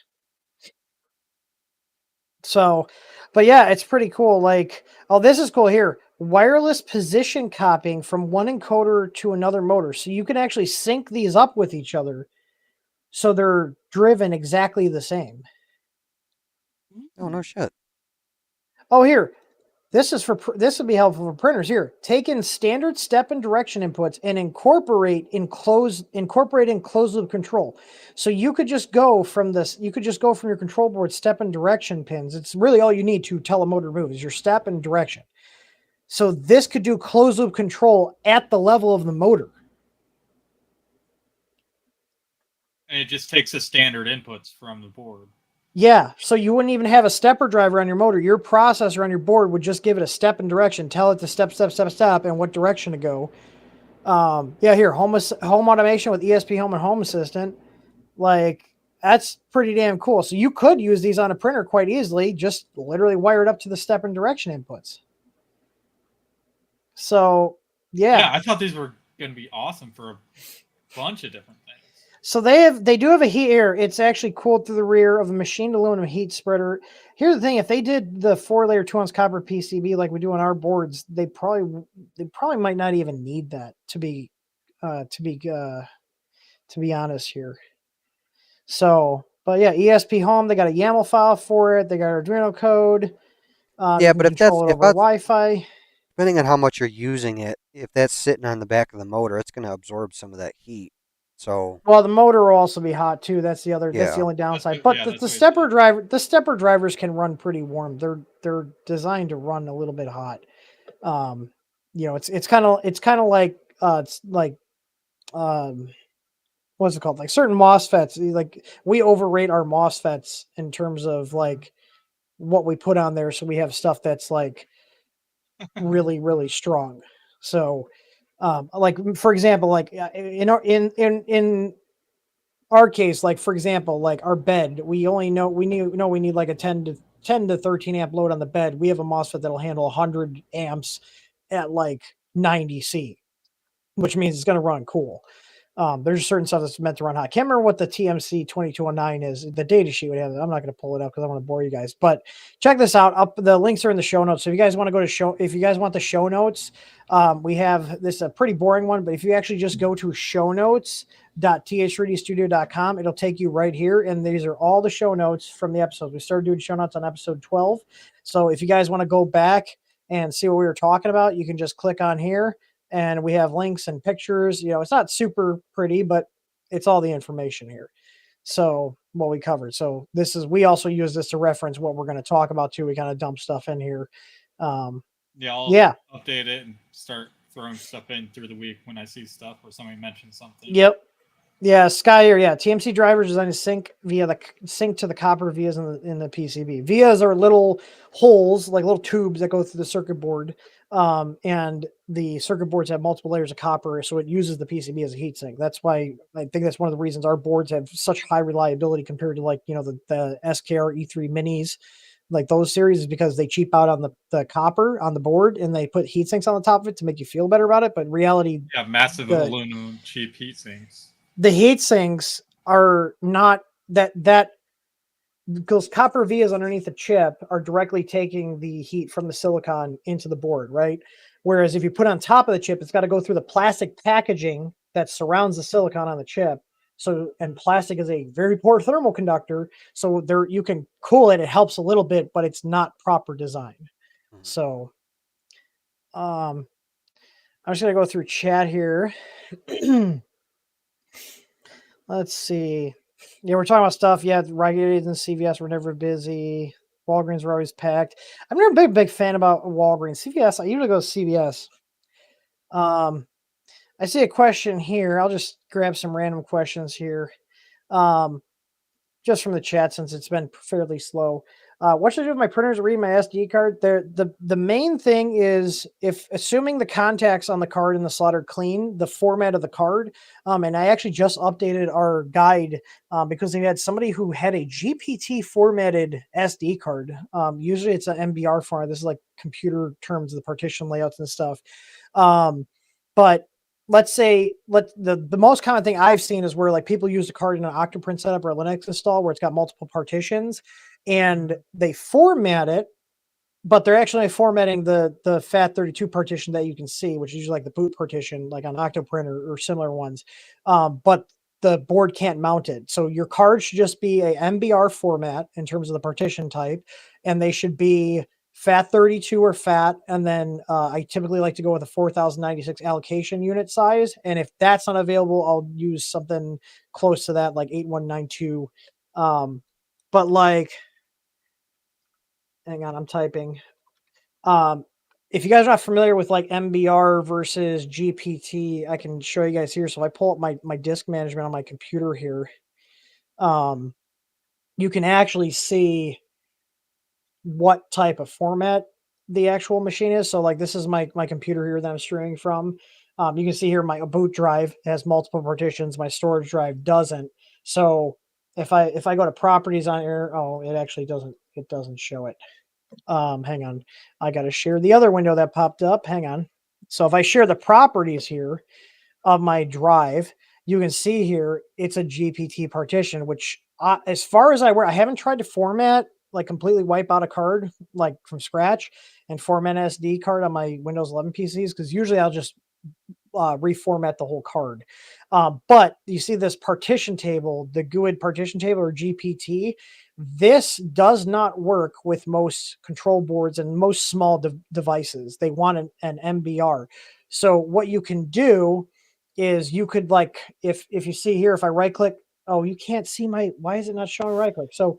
So, but yeah, it's pretty cool. Like, oh, this is cool here. Wireless position copying from one encoder to another motor. So you can actually sync these up with each other so they're driven exactly the same. Oh, no shit. Oh, here. This would be helpful for printers here. Take in standard step and direction inputs and incorporate in closed loop control. So you could just go from your control board step and direction pins. It's really all you need to tell a motor to move is your step and direction. So this could do closed loop control at the level of the motor. And it just takes the standard inputs from the board. Yeah, so you wouldn't even have a stepper driver on your motor. Your processor on your board would just give it a step and direction, tell it to step, and what direction to go. Yeah, here, home automation with ESP Home and Home Assistant. Like, that's pretty damn cool. So you could use these on a printer quite easily, just literally wire it up to the step and direction inputs. So, Yeah, I thought these were going to be awesome for a bunch of different things. So they do have a heat air. It's actually cooled through the rear of a machined aluminum heat spreader. Here's the thing: if they did the 4-layer 2-ounce copper PCB like we do on our boards, they probably might not even need that to be honest here. So, but yeah, ESP Home, they got a YAML file for it. They got Arduino code. Yeah, You can but control it over Wi-Fi. depending on how much you're using it, if that's sitting on the back of the motor, it's going to absorb some of that heat. So, Well, the motor will also be hot too. That's the Yeah. only downside. That's But yeah, the that's what it stepper drivers can run pretty warm. They're designed to run a little bit hot. It's kind of like it's like what's it called? Like certain MOSFETs, like we overrate our MOSFETs in terms of like what we put on there. So we have stuff that's like really, really strong. So, like for example, like in our case, like for example, like our bed, we only know we need like a 10 to 13 amp load on the bed. We have a MOSFET that'll handle 100 amps at like 90 C, which means it's going to run cool. There's certain stuff that's meant to run hot. I can't remember what the TMC 2209 is. The data sheet would have it. I'm not going to pull it up because I want to bore you guys. But check this out. Up the links are in the show notes. So if you guys want to go to if you guys want the show notes, we have this a pretty boring one. But if you actually just go to show notes.th3dstudio.com, it'll take you right here. And these are all the show notes from the episodes. We started doing show notes on episode 12. So if you guys want to go back and see what we were talking about, you can just click on here. And we have links and pictures. You know, it's not super pretty, but it's all the information here. So what we covered. So we also use this to reference what we're going to talk about too. We kind of dump stuff in here. I'll update it and start throwing stuff in through the week when I see stuff or somebody mentions something. Yep. Yeah, Skyer. Yeah, TMC drivers designed to sync to the copper vias in the PCB. Vias are little holes, like little tubes that go through the circuit board, and the circuit boards have multiple layers of copper, so it uses the PCB as a heatsink. That's why I think that's one of the reasons our boards have such high reliability compared to like the SKR E3 minis, like those series, is because they cheap out on the copper on the board and they put heat sinks on the top of it to make you feel better about it. But in reality, massive aluminum cheap heat sinks. The heat sinks are not that because copper vias underneath the chip are directly taking the heat from the silicon into the board, right? Whereas if you put on top of the chip, it's got to go through the plastic packaging that surrounds the silicon on the chip. So, and plastic is a very poor thermal conductor. So there you can cool it. It helps a little bit, but it's not proper design. Mm-hmm. So, I'm just going to go through chat here. Let's see. Yeah, we're talking about stuff. Yeah, regulated and CVS were never busy. Walgreens were always packed. I've never been a big fan about Walgreens. CVS, I usually go to CVS. I see a question here. I'll just grab some random questions here. Just from the chat since it's been fairly slow. What should I do with my printers? Read my SD card. The main thing is if assuming the contacts on the card and the slot are clean, the format of the card. And I actually just updated our guide because we had somebody who had a GPT formatted SD card. Usually it's an MBR format. This is like computer terms of the partition layouts and stuff. But let's say the most common thing I've seen is where like people use the card in an Octoprint setup or a Linux install where it's got multiple partitions and they format it, but they're actually formatting the FAT32 partition that you can see, which is usually like the boot partition, like on Octoprint or similar ones. But the board can't mount it. So your card should just be a MBR format in terms of the partition type, and they should be FAT32 or FAT, and then I typically like to go with a 4096 allocation unit size. And if that's not available, I'll use something close to that, like 8192. But like, hang on, I'm typing. If you guys are not familiar with like MBR versus GPT, I can show you guys here. So if I pull up my disk management on my computer here, you can actually see what type of format the actual machine is. So like this is my computer here that I'm streaming from. You can see here my boot drive has multiple partitions. My storage drive doesn't. So if I go to properties on here, it doesn't show it. Hang on. I got to share the other window that popped up. Hang on. So if I share the properties here of my drive, you can see here it's a GPT partition, which as far as I haven't tried to format, like completely wipe out a card like from scratch and format an SD card on my Windows 11 PCs, because usually I'll just reformat the whole card. But you see this partition table, the GUID partition table or GPT, this does not work with most control boards and most small devices. They want an MBR. So what you can do is you could like, if you see here, if I right click, oh, you can't see why is it not showing right click? So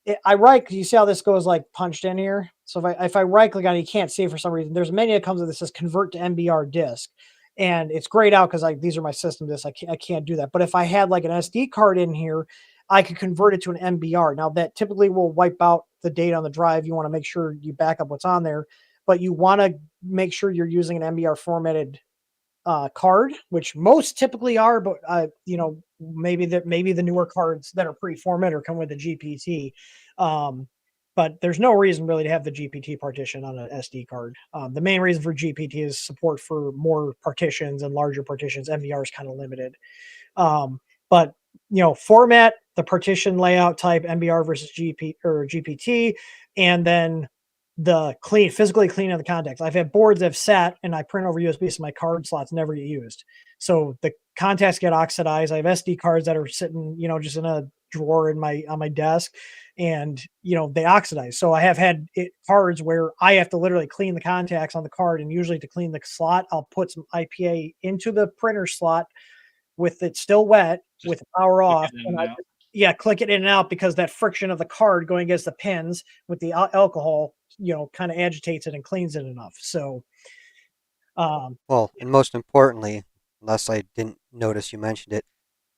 you see how this goes like punched in here? So if I right click on it, you can't see it for some reason. There's a menu that comes with this says convert to MBR disk. and it's grayed out because like these are my system discs. I can't do that. But if I had like an SD card in here, I could convert it to an MBR. Now that typically will wipe out the data on the drive. You want to make sure you back up what's on there, but you want to make sure you're using an MBR formatted card, which most typically are, but maybe the newer cards that are pre-formatted or come with the GPT. But there's no reason really to have the GPT partition on an SD card. The main reason for GPT is support for more partitions and larger partitions. MBR is kind of limited. But format the partition layout type MBR versus GP or GPT, and then the physically cleaning the contacts. I've had boards that have sat and I print over USB, so my card slots never get used. So the contacts get oxidized. I have SD cards that are sitting, just in a drawer on my desk, and they oxidize. So I have had cards where I have to literally clean the contacts on the card, and usually to clean the slot, I'll put some IPA into the printer slot with it still wet, with the power off, and click it in and out, because that friction of the card going against the pins with the alcohol, kind of agitates it and cleans it enough. So, well, and most importantly, unless I didn't notice you mentioned it,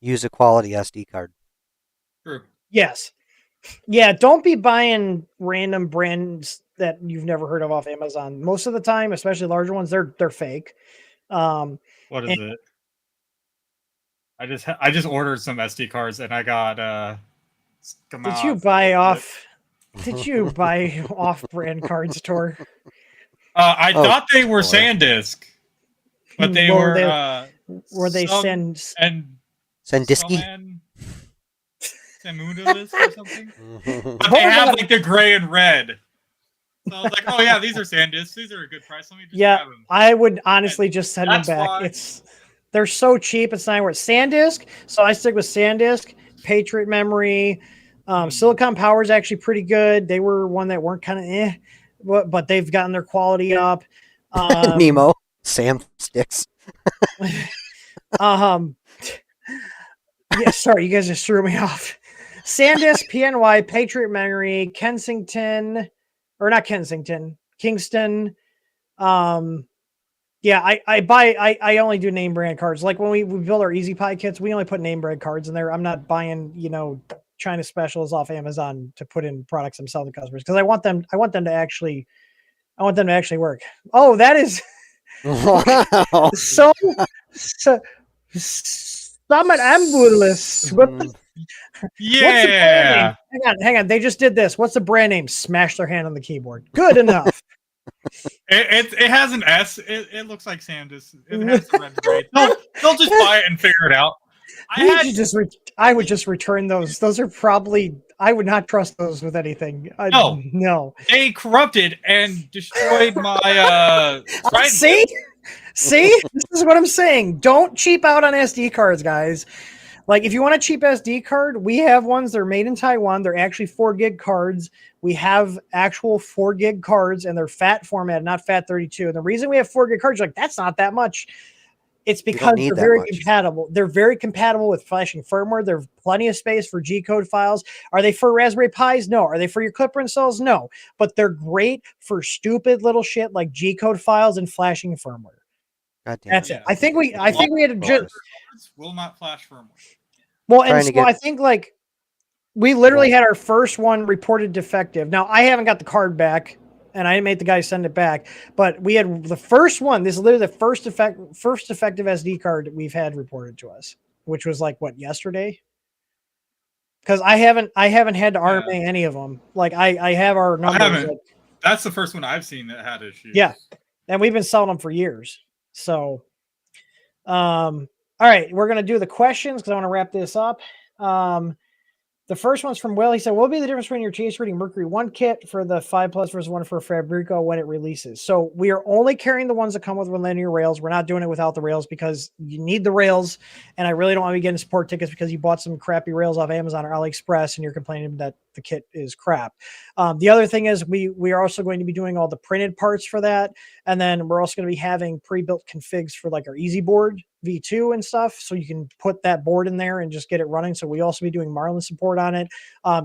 use a quality SD card. True. Yes. Yeah, don't be buying random brands that you've never heard of off Amazon. Most of the time, especially larger ones, they're fake. What is it? I just ordered some SD cards and I got Did you buy off-brand cards, Tor? I thought they were SanDisk, but they were they send and SanDisk Samundalist or something. But they have like the gray and red. So I was like, oh yeah, these are SanDisks. These are a good price. Let me just grab them. I would honestly just send them back. Why. They're so cheap, it's not worth SanDisk. So I stick with SanDisk, Patriot Memory. Silicon Power is actually pretty good. They were one that weren't kind of but they've gotten their quality up. Nemo, Sam Sticks. Yeah, sorry, you guys just threw me off. SanDisk, PNY, Patriot Memory, Kingston. Yeah, I only do name brand cards. Like when we build our Easy Pie kits, we only put name brand cards in there. I'm not buying, China specials off Amazon to put in products I'm selling to customers, because I want them to actually work. Oh, that is Wow. so Summit Ambulance. Yeah. Hang on. They just did this. What's the brand name? Smash their hand on the keyboard. Good enough. It has an S. It looks like SanDisk. It has the red grade. They'll just buy it and figure it out. I would just return those. Those are probably, I would not trust those with anything. No. They corrupted and destroyed my See, this is what I'm saying. Don't cheap out on SD cards, guys. Like, if you want a cheap SD card, we have ones. They're made in Taiwan. They're actually 4 gig cards. We have actual 4 gig cards, and they're FAT format, not FAT32. And the reason we have 4 gig cards, that's not that much. It's because they're very compatible. They're very compatible with flashing firmware. There's plenty of space for G-code files. Are they for Raspberry Pis? No. Are they for your Clipper installs? No. But they're great for stupid little shit like G-code files and flashing firmware. That's it. I think we had to will not flash firmware. Well, and so I think we literally had our first one reported defective. Now I haven't got the card back, and I didn't make the guy send it back. But we had the first one. This is literally the first effective SD card we've had reported to us, which was yesterday. Because I haven't had to RMA any of them. I have our numbers. I haven't. That's the first one I've seen that had issues. Yeah, and we've been selling them for years. So, all right, we're going to do the questions because I want to wrap this up. The first one's from Will. He said, what will be the difference between your TH3D Mercury 1 kit for the 5 Plus versus one for Fabrico when it releases? So we are only carrying the ones that come with linear rails. We're not doing it without the rails because you need the rails. And I really don't want to be getting support tickets because you bought some crappy rails off Amazon or AliExpress and you're complaining that the kit is crap. The other thing is we are also going to be doing all the printed parts for that. And then we're also going to be having pre-built configs for our Easy Board V2 and stuff, so you can put that board in there and just get it running. So we also be doing Marlin support on it.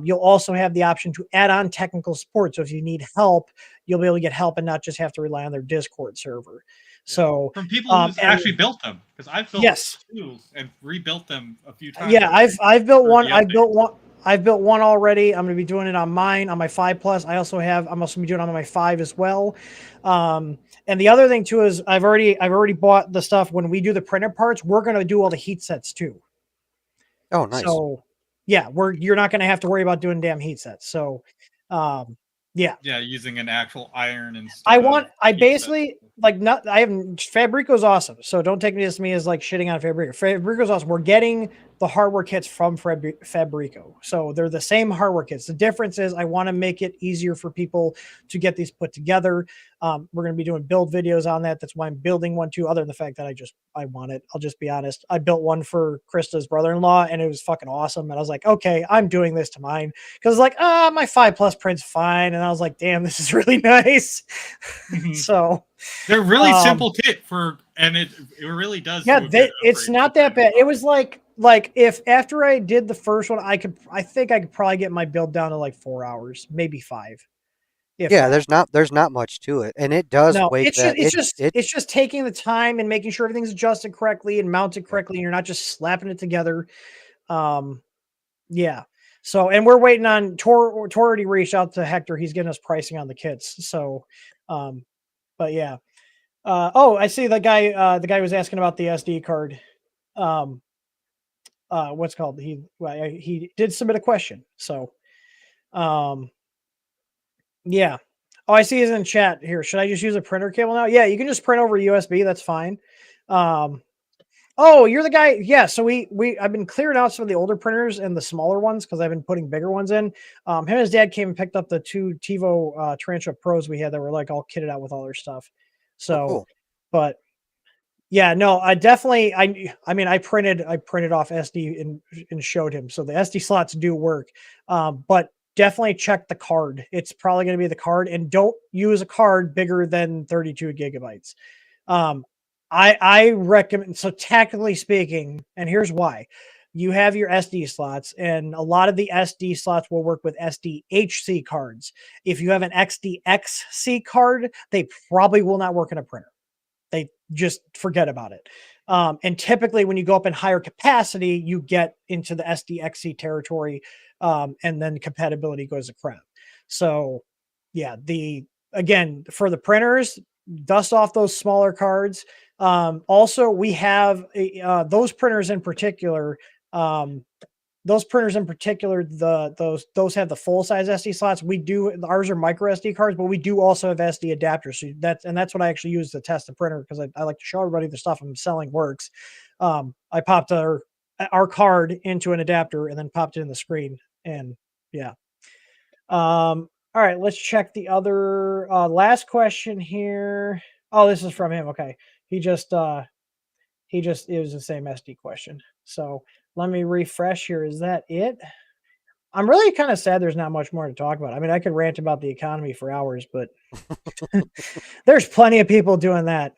You'll also have the option to add on technical support. So if you need help, you'll be able to get help and not just have to rely on their Discord server. So from people who's and actually built them, because I've built yes, two and rebuilt them a few times. yeah, I've built through one. the I've built updates. one. I've built one already. I'm going to be doing it on mine, on my 5 Plus. I'm also going to be doing it on my 5 as well. And the other thing too is I've already bought the stuff. When we do the printed parts, we're going to do all the heat sets too. Oh, nice. So yeah, you're not going to have to worry about doing damn heat sets. So um, yeah, Yeah, using an actual iron instead I of heat basically like not, I haven't, Fabrico's awesome. So don't take me as like shitting on Fabrico. Fabrico's awesome. We're getting the hardware kits from Fabrico. So they're the same hardware kits. The difference is I want to make it easier for people to get these put together. We're going to be doing build videos on that. That's why I'm building one too, other than the fact that I want it. I'll just be honest. I built one for Krista's brother-in-law and it was fucking awesome. And I was like, okay, I'm doing this to mine. Cause like, my 5 Plus print's fine. And I was like, damn, this is really nice. So they're really simple kit and it really does. Yeah, do a good it's upgrade not to that bad. It was like if after I did the first one, I think I could probably get my build down to like 4 hours, maybe 5. If Yeah, that. there's not much to it, and it does No, wake that it's just taking the time and making sure everything's adjusted correctly and mounted correctly, and you're not just slapping it together. Yeah. So, and we're waiting on Tor already reached out to Hector. He's getting us pricing on the kits. So, but yeah. I see the guy was asking about the SD card. What's called? He did submit a question. So, yeah. Oh, I see he's in chat here. Should I just use a printer cable now? Yeah, you can just print over USB. That's fine. Oh, you're the guy. Yeah. So I've been clearing out some of the older printers and the smaller ones because I've been putting bigger ones in. Him and his dad came and picked up the 2 TiVo Tarantula Pros we had that were like all kitted out with all their stuff. Oh, So, cool. but yeah, no, I definitely, I mean, I printed off SD and showed him. So the SD slots do work. But definitely check the card. It's probably going to be the card, and don't use a card bigger than 32 gigabytes. I recommend, so technically speaking, and here's why. You have your SD slots, and a lot of the SD slots will work with SDHC cards. If you have an XDXC card, they probably will not work in a printer. They just forget about it. And typically, when you go up in higher capacity, you get into the SDXC territory, and then compatibility goes to crap. So, yeah, again for the printers, dust off those smaller cards. Also, we have those printers in particular. Those have the full size SD slots. Ours are micro SD cards, but we do also have SD adapters. So that's what I actually use to test the printer, because I like to show everybody the stuff I'm selling works. I popped our card into an adapter and then popped it in the screen, and yeah. All right, let's check the other last question here. Oh, this is from him. Okay, it was the same SD question. So let me refresh here. Is that it? I'm really kind of sad there's not much more to talk about. I mean, I could rant about the economy for hours, but there's plenty of people doing that.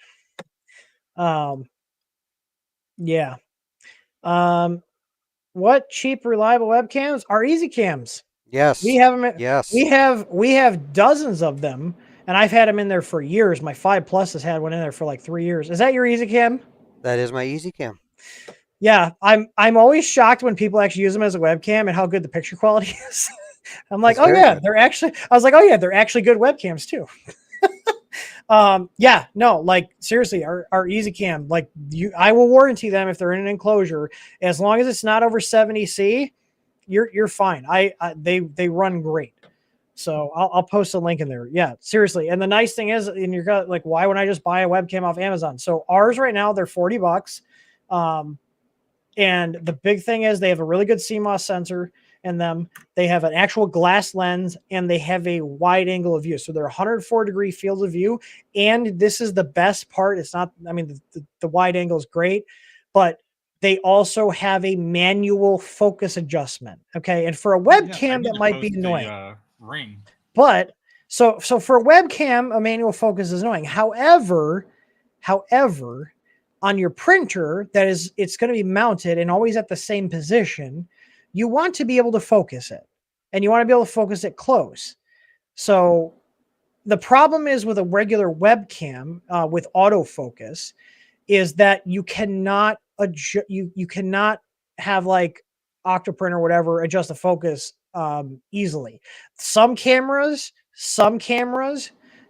Yeah. What cheap, reliable webcams are easy cams? Yes. We have them. Yes. We have dozens of them, and I've had them in there for years. My 5 Plus has had one in there for like 3 years. Is that your easy cam? That is my easy cam. Yeah, I'm always shocked when people actually use them as a webcam and how good the picture quality is. I'm like, It's oh very yeah, good. I was like, oh yeah, they're actually good webcams too. Yeah, no, like seriously, our easy cam, like I will warranty them if they're in an enclosure, as long as it's not over 70C, you're fine. They run great. So I'll post a link in there. Yeah, seriously. And the nice thing is, and you're got like, why would I just buy a webcam off Amazon? So ours right now, they're $40. And the big thing is they have a really good CMOS sensor in them. They have an actual glass lens, and they have a wide angle of view. So they're 104-degree fields of view. And this is the best part. It's not, I mean, the wide angle is great, but they also have a manual focus adjustment. Okay. And for a webcam, that might be annoying. Ring. But so for a webcam, a manual focus is annoying. However, on your printer, it's going to be mounted and always at the same position. You want to be able to focus it, and you want to be able to focus it close. So the problem is with a regular webcam with autofocus is that you cannot adjust, you cannot have like Octoprint or whatever adjust the focus easily. Some cameras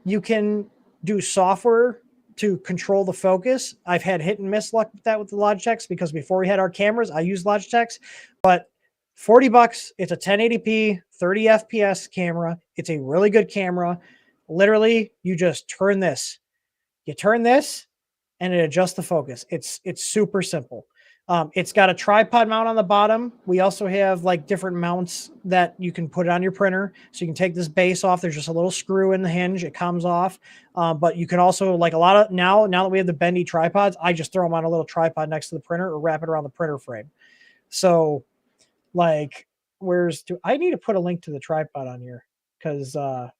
you can do software to control the focus. I've had hit and miss luck with that with the Logitechs because before we had our cameras, I used Logitechs, but $40, it's a 1080p 30 FPS camera. It's a really good camera. Literally, you just turn this. You turn this and it adjusts the focus. It's super simple. It's got a tripod mount on the bottom. We also have like different mounts that you can put it on your printer. So you can take this base off. There's just a little screw in the hinge. It comes off. But you can also like a lot of now that we have the bendy tripods, I just throw them on a little tripod next to the printer or wrap it around the printer frame. So like, I need to put a link to the tripod on here because I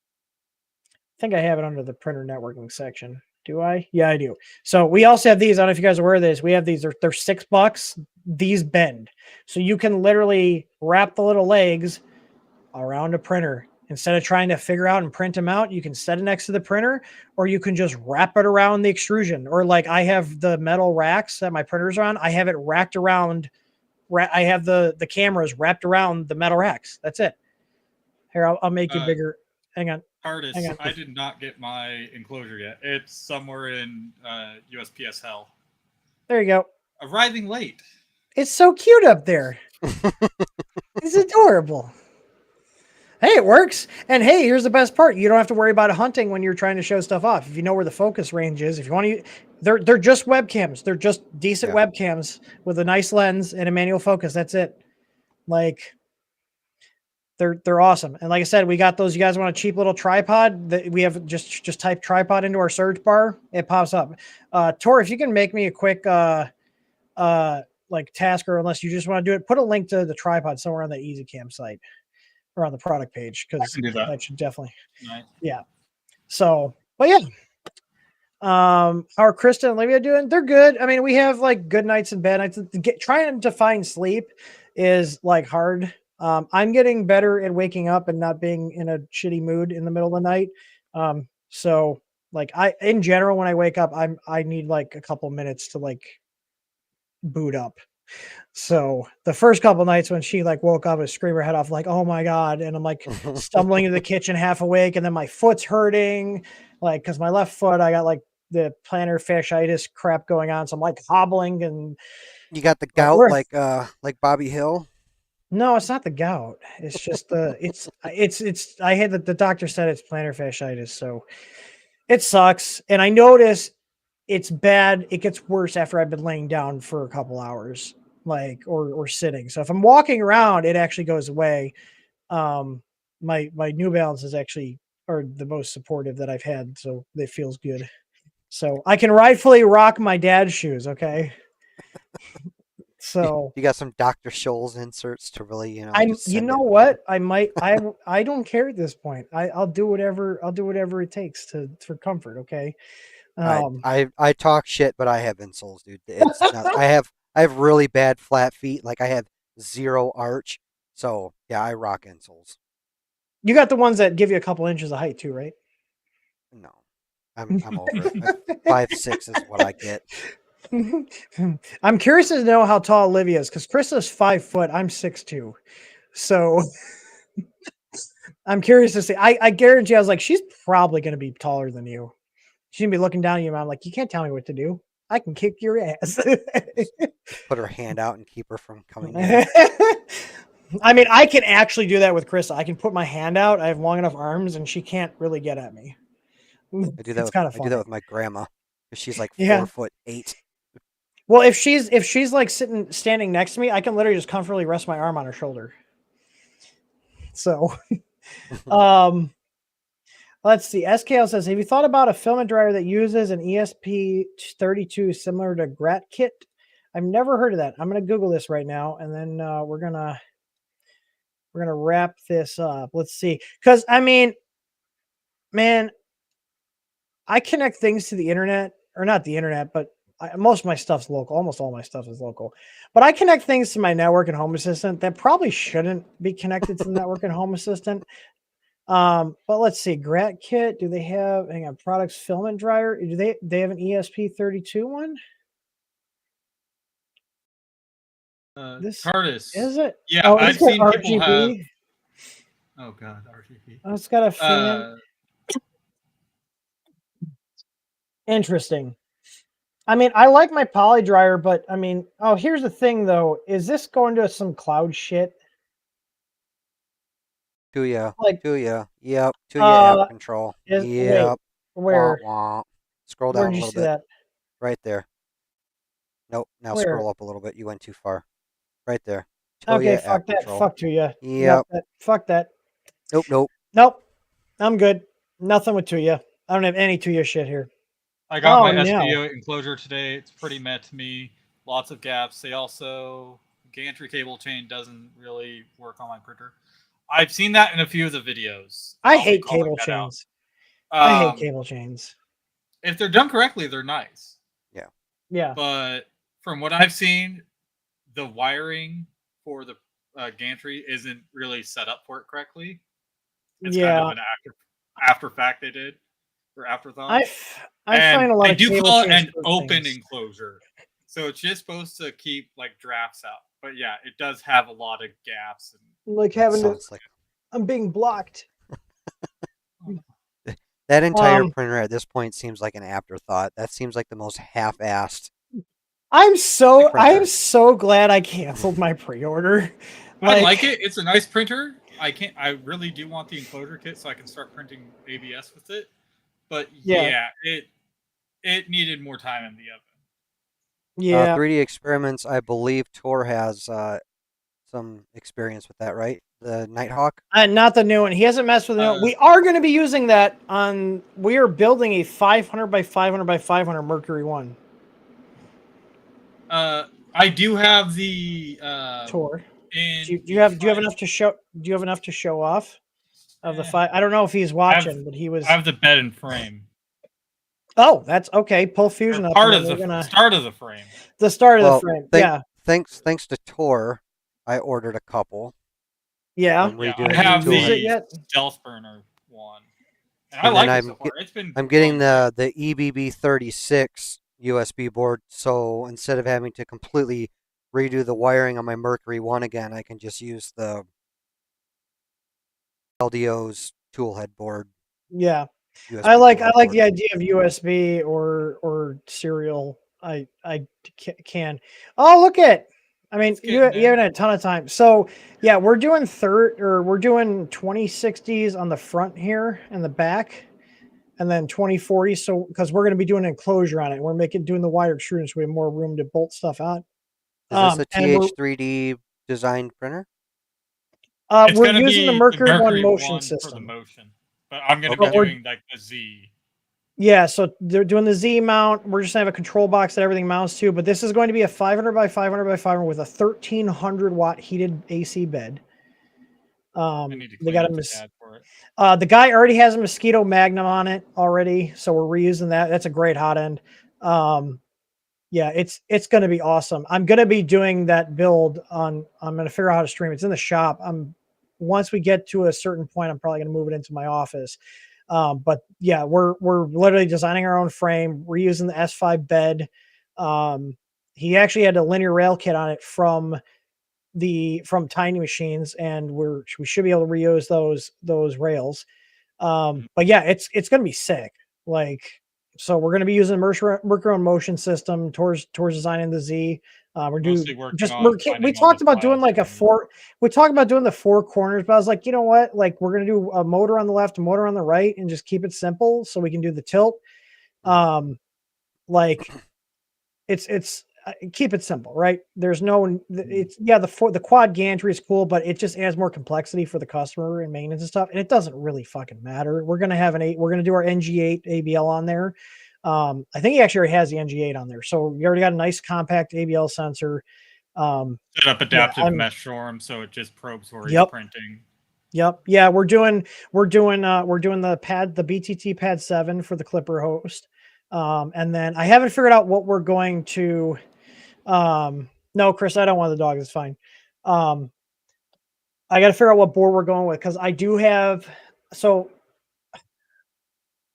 think I have it under the printer networking section. Do I? Yeah, I do. So we also have these. I don't know if you guys are aware of this. We have these. They're $6. These bend. So you can literally wrap the little legs around a printer. Instead of trying to figure out and print them out, you can set it next to the printer, or you can just wrap it around the extrusion. Or like I have the metal racks that my printers are on. I have it racked around. I have the cameras wrapped around the metal racks. That's it. Here, I'll make you bigger. Hang on. Artist, I did not get my enclosure yet. It's somewhere in USPS hell. There you go. Arriving late. It's so cute up there. It's adorable. Hey, it works. And hey, here's the best part. You don't have to worry about hunting when you're trying to show stuff off. If you know where the focus range is, if you want to, they're just webcams. They're just decent webcams with a nice lens and a manual focus. That's it. Like, they're awesome. And like I said, we got those. You guys want a cheap little tripod? That we have just type tripod into our search bar. It pops up. Tor, if you can make me a quick like task, or unless you just want to do it, put a link to the tripod somewhere on the EasyCam site or on the product page, because that should definitely So, but yeah. How are Krista and Olivia doing? They're good. I mean, we have like good nights and bad nights. Trying to find sleep is like hard. I'm getting better at waking up and not being in a shitty mood in the middle of the night. So like in general, when I wake up, I need like a couple minutes to like boot up. So the first couple nights when she like woke up and screamed her head off, like, oh my God. And I'm like stumbling into the kitchen half awake. And then my foot's hurting, like, cause my left foot, I got like the plantar fasciitis crap going on. So I'm like hobbling. And you got the gout like Bobby Hill. No, it's not the gout. It's just I had the doctor said it's plantar fasciitis. So it sucks. And I notice it's bad. It gets worse after I've been laying down for a couple hours, like, or sitting. So if I'm walking around, it actually goes away. My New Balance are the most supportive that I've had. So it feels good. So I can rightfully rock my dad's shoes. Okay. So you got some Dr. Scholl's inserts to really, you know what? I don't care at this point. I'll do whatever it takes for comfort. Okay. I talk shit, but I have insoles, dude. It's not, I have really bad flat feet. Like I have 0 arch. So yeah, I rock insoles. You got the ones that give you a couple inches of height too, right? No, I'm over it. 5'6" is what I get. I'm curious to know how tall Olivia is, because Krista's 5 foot. I'm 6'2". So I'm curious to see. I guarantee I was like, she's probably going to be taller than you. She's going to be looking down at you. I'm like, you can't tell me what to do. I can kick your ass. Put her hand out and keep her from coming in. I mean, I can actually do that with Krista. I can put my hand out. I have long enough arms, and she can't really get at me. I do that. I do that with my grandma. She's like 4'8". Well, if she's like standing next to me, I can literally just comfortably rest my arm on her shoulder. So, let's see. SKL says, have you thought about a filament dryer that uses an ESP32 similar to GratKit? I've never heard of that. I'm going to Google this right now, and then we're gonna wrap this up. Let's see. Because I mean, man, I connect things to the internet, or not the internet, but most of my stuff's local. Almost all my stuff is local. But I connect things to my network and Home Assistant that probably shouldn't be connected to the network and Home Assistant. But let's see, Grat Kit. Do they have? Hang on, products filament dryer. Do they have an ESP32 one? This Curtis. is it? Yeah, Oh, I've it's got seen people have. RGB. Oh god, RGB. Oh, it's got a fan. Uh, Interesting. I mean, I like my poly dryer, but I mean, oh, here's the thing though. Is this going to some cloud shit? Tuya. Like, Tuya. Yep. Tuya app control. wait, Yep. Wah, where? wah. Scroll Where down did a you little see bit. that? Right there. Nope. Now Where? scroll up a little bit. You went too far. Right there. Okay, Tuya app fuck that. control. Fuck Tuya. Yep. Fuck that. Nope. Nope. Nope. I'm good. Nothing with Tuya. I don't have any Tuya shit here. I got my no. SBO enclosure today. It's pretty met to me. Lots of gaps. They also gantry cable chain doesn't really work on my printer. I've seen that in a few of the videos. I I'll be hate calling cable that out. chains. I hate Um, cable chains. If they're done correctly, they're nice. Yeah. Yeah. But from what I've seen, the wiring for the gantry isn't really set up for it correctly. It's kind of an after fact they did or afterthought. I find a lot of they do cable call it chains an for open things. enclosure, so it's just supposed to keep like drafts out. But yeah, it does have a lot of gaps. And Like having to. Sounds like I'm being blocked. that entire printer at this point seems like an afterthought. That seems like the most half-assed. I'm so glad I canceled my pre-order. I like it. It's a nice printer. I really do want the enclosure kit so I can start printing ABS with it. But yeah, it needed more time in the oven. Yeah. 3D Experiments, I believe Tor has some experience with that, right? The Nighthawk? Not the new one. He hasn't messed with the new one. We are going to be using that on. We are building a 500 by 500 by 500 Mercury 1. I do have the Tor. Do you have enough to show? Do you have enough to show off of the 5? I don't know if he's watching, but he was. I have the bed and frame. Oh, that's okay. Pull fusion up. Part of the start of the frame. The start of the frame. Yeah. Thanks to Tor, I ordered a couple. Yeah. I have the stealth burner one. And I like it so far. I'm getting the EBB 36 USB board, so instead of having to completely redo the wiring on my Mercury 1 again, I can just use the LDO's tool head board. Yeah. USB I like the idea of USB or serial. I can. Oh, look at. I mean, you haven't had a ton of time. So yeah, we're doing 2060s on the front here and the back, and then 2040. So because we're going to be doing an enclosure on it, we're doing the wire extrusion, so we have more room to bolt stuff out. Is this a TH3D designed printer? We're using the Mercury One motion system for the motion, but I'm going to be doing like the Z. Yeah, so they're doing the Z mount. We're just gonna have a control box that everything mounts to, but this is going to be a 500 by 500 by 500 with a 1300 watt heated AC bed. They got the guy already has a Mosquito Magnum on it already, so we're reusing that. That's a great hot end. Yeah, it's going to be awesome. I'm going to be doing that build on. I'm going to figure out how to stream. It's in the shop. Once we get to a certain point, I'm probably going to move it into my office. But yeah, we're literally designing our own frame. We're using the S5 bed. He actually had a linear rail kit on it from Tiny Machines, and we should be able to reuse those rails. But yeah, it's gonna be sick. Like, so we're gonna be using Mercury motion system towards designing the Z. We talked about doing like we talked about doing the 4 corners, but I was like, you know what? Like, we're gonna do a motor on the left, a motor on the right, and just keep it simple so we can do the tilt. Like, it's keep it simple, right? There's no, the quad gantry is cool, but it just adds more complexity for the customer and maintenance and stuff. And it doesn't really fucking matter. We're going to do our NG8 ABL on there. I think he actually already has the NG8 on there. So we already got a nice compact ABL sensor. Set up adaptive mesh form, so it just probes where you're printing. Yep. Yeah, we're doing the BTT pad 7 for the Clipper host. And then I haven't figured out what we're going to. No, Chris, I don't want the dog. It's fine. I got to figure out what board we're going with, because I do have So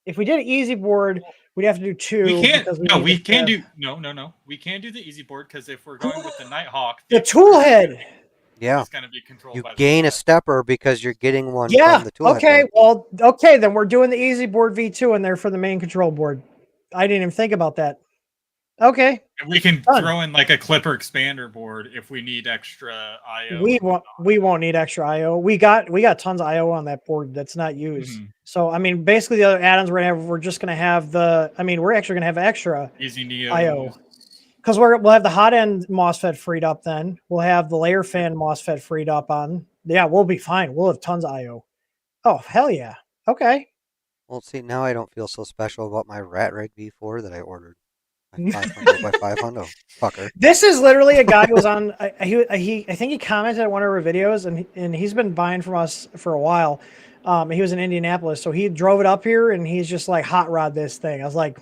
if we did an easy board, we'd have to do two. We can't. Because No, need we to can have- do. No. We can't do the easy board because if we're going with the Nighthawk, the tool head. Yeah. is going to be controlled You by the gain tool a head. stepper because you're getting one Yeah. from the tool head Okay. board. Well, okay. Then we're doing the easy board V2 in there for the main control board. I didn't even think about that. Okay. And we can Done. throw in like a clipper expander board if we need extra IO. We won't need extra IO. We got tons of IO on that board that's not used. Mhm. So I mean, basically the other add-ons we're just gonna have we're actually gonna have extra Easy Neo. IO because we'll have the hot end MOSFET freed up. Then we'll have the layer fan MOSFET freed up on. Yeah, we'll be fine. We'll have tons of IO. Oh hell yeah. Okay. Well, see, now I don't feel so special about my rat rig V4 that I ordered. My 500 by 500 fucker. This is literally a guy who was on. I think he commented on one of our videos, and he's been buying from us for a while. He was in Indianapolis, so he drove it up here, and he's just like hot rod this thing. I was like,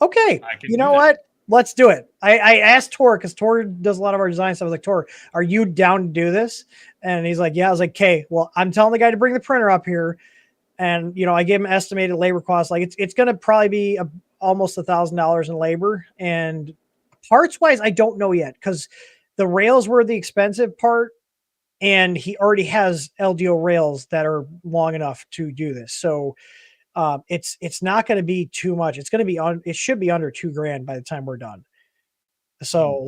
okay, I can you do know that. what? Let's do it. I asked Tor because Tor does a lot of our design stuff. I was like, Tor, are you down to do this? And he's like, yeah. I was like, okay, well, I'm telling the guy to bring the printer up here, and I gave him estimated labor costs. Like it's going to probably be almost $1,000 in labor, and parts wise, I don't know yet because the rails were the expensive part, and he already has LDO rails that are long enough to do this. So it's not going to be too much. It's going to be it should be under $2,000 by the time we're done. So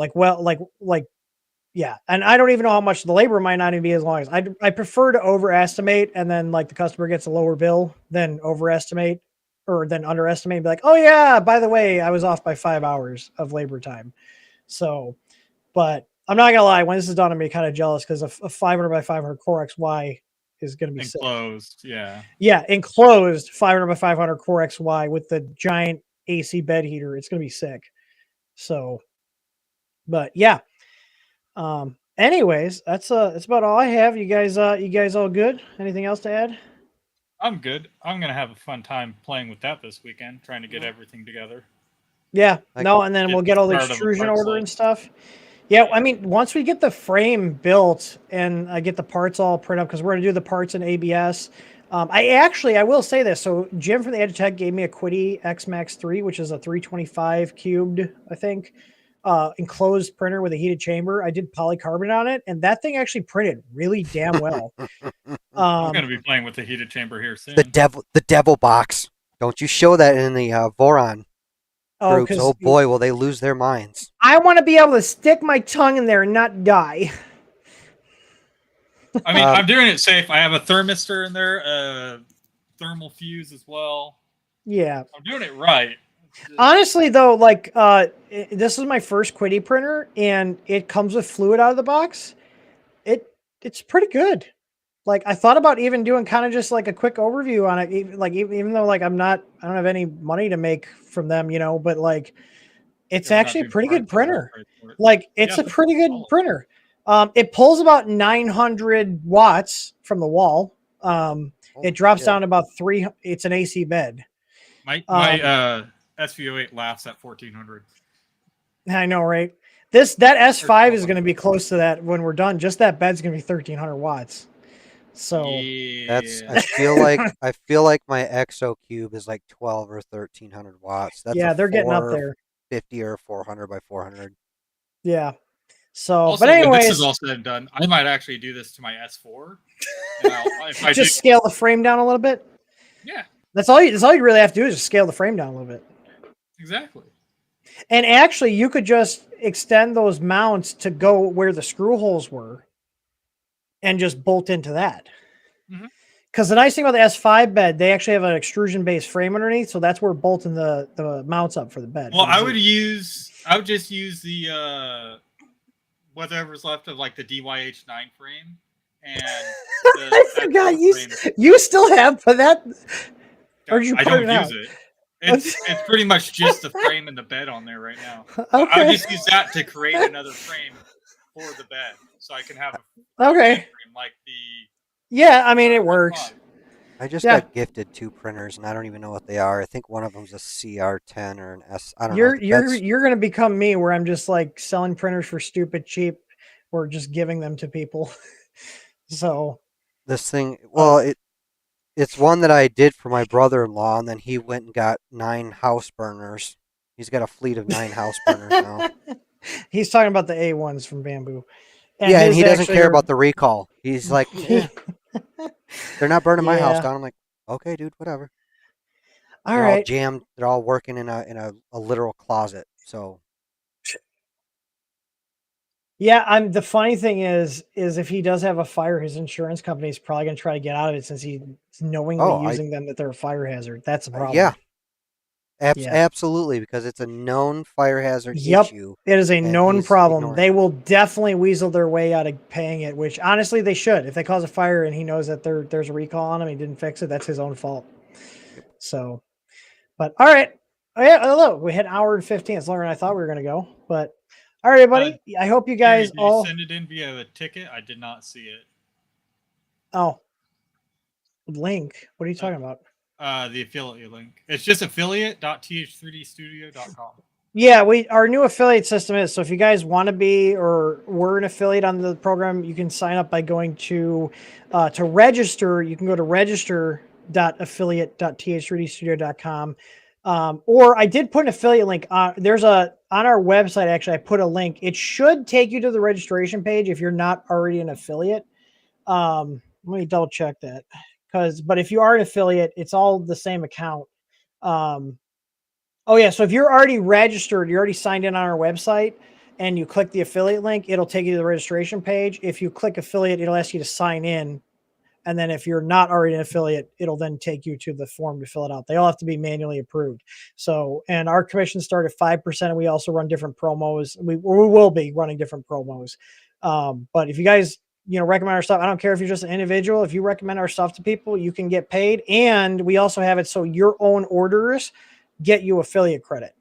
yeah, and I don't even know how much the labor might not even be as long as I prefer to overestimate, and then like the customer gets a lower bill than overestimate or then underestimate and be like, oh yeah, by the way, I was off by 5 hours of labor time. So, but I'm not gonna lie, when this is done, I'm gonna be kind of jealous because a 500 by 500 Core XY is gonna be sick. Enclosed, yeah. Yeah, enclosed 500 by 500 Core XY with the giant AC bed heater. It's gonna be sick. So, but yeah. Anyways, that's about all I have. You guys all good? Anything else to add? I'm good. I'm gonna have a fun time playing with that this weekend, trying to get everything together. Yeah. Like- No, and then we'll get all the Part of the extrusion parts order list. and stuff. Yeah, I mean, once we get the frame built and I get the parts all printed up, because we're gonna do the parts in ABS. I will say this. So Jim from the Edge Tech gave me a Quiddy X Max 3, which is a 325 cubed, I think, enclosed printer with a heated chamber. I did polycarbonate on it, and that thing actually printed really damn well. I'm gonna be playing with the heated chamber here soon. The devil box. Don't you show that in the Voron groups. 'Cause Oh boy, will they lose their minds. I want to be able to stick my tongue in there and not die. I mean, I'm doing it safe. I have a thermistor in there, a thermal fuse as well. Yeah. I'm doing it right. Honestly, though, like this is my first Quiddy printer, and it comes with fluid out of the box. It's pretty good. Like I thought about even doing kind of just like a quick overview on it, even though like I don't have any money to make from them, but like it's Yeah, we're not actually a doing pretty good parts, we're not printer. price for it. Like it's Yeah, a pretty good solid. printer. It pulls about 900 watts from the wall. It drops down to about 3. It's an AC bed. My SVO8 laughs at 1400. I know, right? That S5 is going to be close to that when we're done. Just that bed's going to be 1300 watts. So Yeah. I feel like my Exo Cube is like 12 or 1300 watts. That's yeah, a they're getting up there. 50 or 400 by 400. Yeah. So, Also, but when anyways, this is all said and done, I might actually do this to my S4. And if I just scale the frame down a little bit. Yeah, That's all you really have to do is just scale the frame down a little bit. exactly. And actually, you could just extend those mounts to go where the screw holes were and just bolt into that. Because the nice thing about the S5 bed, they actually have an extrusion-based frame underneath, so that's where bolting the mounts up for the bed. Well, I would just use the whatever's left of like the DYH9 frame and I forgot you still have for that. Or did you I put don't it out? use it. It's pretty much just the frame and the bed on there right now. Okay. I'll just use that to create another frame for the bed, so I can have a Okay. frame like the. Yeah, I mean it works. I just got gifted 2 printers, and I don't even know what they are. I think one of them's a CR10 or an S. I don't know. You're gonna become me, where I'm just like selling printers for stupid cheap, or just giving them to people. So This thing, well, It's one that I did for my brother-in-law, and then he went and got 9 house burners. He's got a fleet of 9 house burners now. He's talking about the A1s from Bamboo. And Yeah, and his he doesn't actually care are. about the recall. He's like, eh, they're not burning my house Yeah. down. I'm like, okay, dude, whatever. All They're all right. jammed. They're all working in a literal closet. So Yeah, the funny thing is if he does have a fire, his insurance company is probably going to try to get out of it since he's knowingly oh, using them that they're a fire hazard. That's the yeah, problem. Yeah. absolutely, because it's a known fire hazard Yep. issue, It is a and known he's problem. ignoring They it. will definitely weasel their way out of paying it, which honestly they should. If they cause a fire and he knows that there's a recall on him, he didn't fix it, that's his own fault. Yep. So, but all right. Oh, yeah, look, we hit an hour and 15. It's longer than I thought we were going to go. But all right, everybody. I hope you Jerry, guys did all. you send it in via the ticket? I did not see it. Oh, link. What are you talking about? The affiliate link. It's just affiliate.th3dstudio.com. Yeah, our new affiliate system is so if you guys want to be or were an affiliate on the program, you can sign up by going to register. You can go to register.affiliate.th3dstudio.com. Or I did put an affiliate link on our website. Actually, I put a link. It should take you to the registration page if you're not already an affiliate. Let me double check that but if you are an affiliate, it's all the same account. Oh yeah, so if you're already registered, you're already signed in on our website, and you click the affiliate link, it'll take you to the registration page. If you click affiliate, it'll ask you to sign in, and then if you're not already an affiliate, it'll then take you to the form to fill it out. They all have to be manually approved. So, and our commissions start at 5%, and we also run different promos. We will be running different promos. But if you guys recommend our stuff, I don't care if you're just an individual. If you recommend our stuff to people, you can get paid, and we also have it so your own orders get you affiliate credit.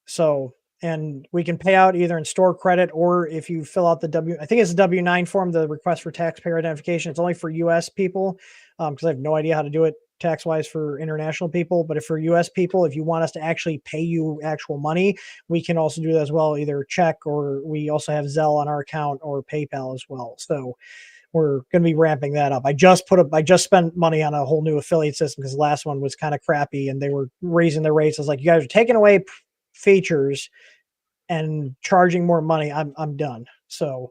So, and we can pay out either in store credit or if you fill out I think it's a W-9 form, the request for taxpayer identification. It's only for U.S. people because I have no idea how to do it tax-wise for international people. But if for U.S. people, if you want us to actually pay you actual money, we can also do that as well, either check or we also have Zelle on our account or PayPal as well. So we're going to be ramping that up. I just spent money on a whole new affiliate system because the last one was kind of crappy and they were raising their rates. I was like, you guys are taking away features and charging more money. I'm done. So,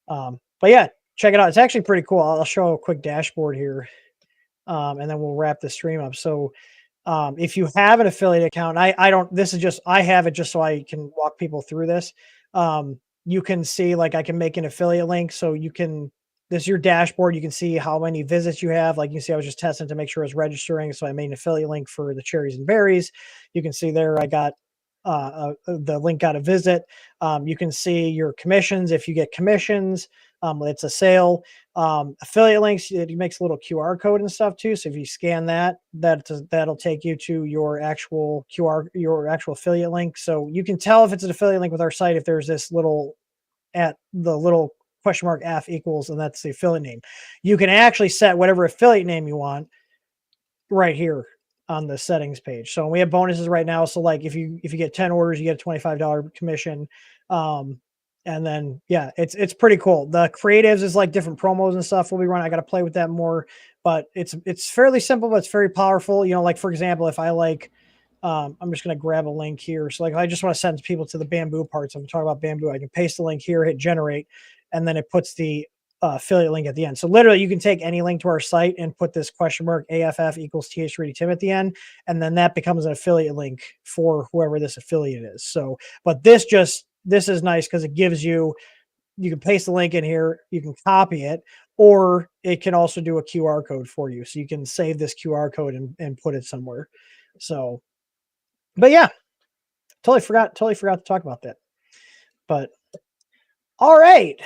but yeah, check it out. It's actually pretty cool. I'll show a quick dashboard here, and then we'll wrap the stream up. So, if you have an affiliate account, I don't. This is just I have it just so I can walk people through this. You can see like I can make an affiliate link, so you can. This is your dashboard. You can see how many visits you have. Like you can see, I was just testing to make sure it's registering, so I made an affiliate link for the cherries and berries. You can see there I got the link got a visit. You can see your commissions if you get commissions. It's a sale. Affiliate links, it makes a little QR code and stuff too. So if you scan that'll take you to your actual your actual affiliate link. So you can tell if it's an affiliate link with our site if there's this little question mark F equals, and that's the affiliate name. You can actually set whatever affiliate name you want right here on the settings page. So we have bonuses right now. So like if you get 10 orders, you get a $25 commission. And then yeah, it's pretty cool. The creatives is like different promos and stuff we'll be running. I got to play with that more, but it's fairly simple, but it's very powerful. Like for example, if I like, I'm just going to grab a link here. So like, if I just want to send people to the bamboo parts, I'm talking about bamboo. I can paste the link here, hit generate, and then it puts the affiliate link at the end. So literally you can take any link to our site and put this question mark AFF equals TH3D Tim at the end. And then that becomes an affiliate link for whoever this affiliate is. So, but this is nice because it gives you can paste the link in here, you can copy it, or it can also do a QR code for you. So you can save this QR code and put it somewhere. So, but yeah, totally forgot to talk about that. But all right.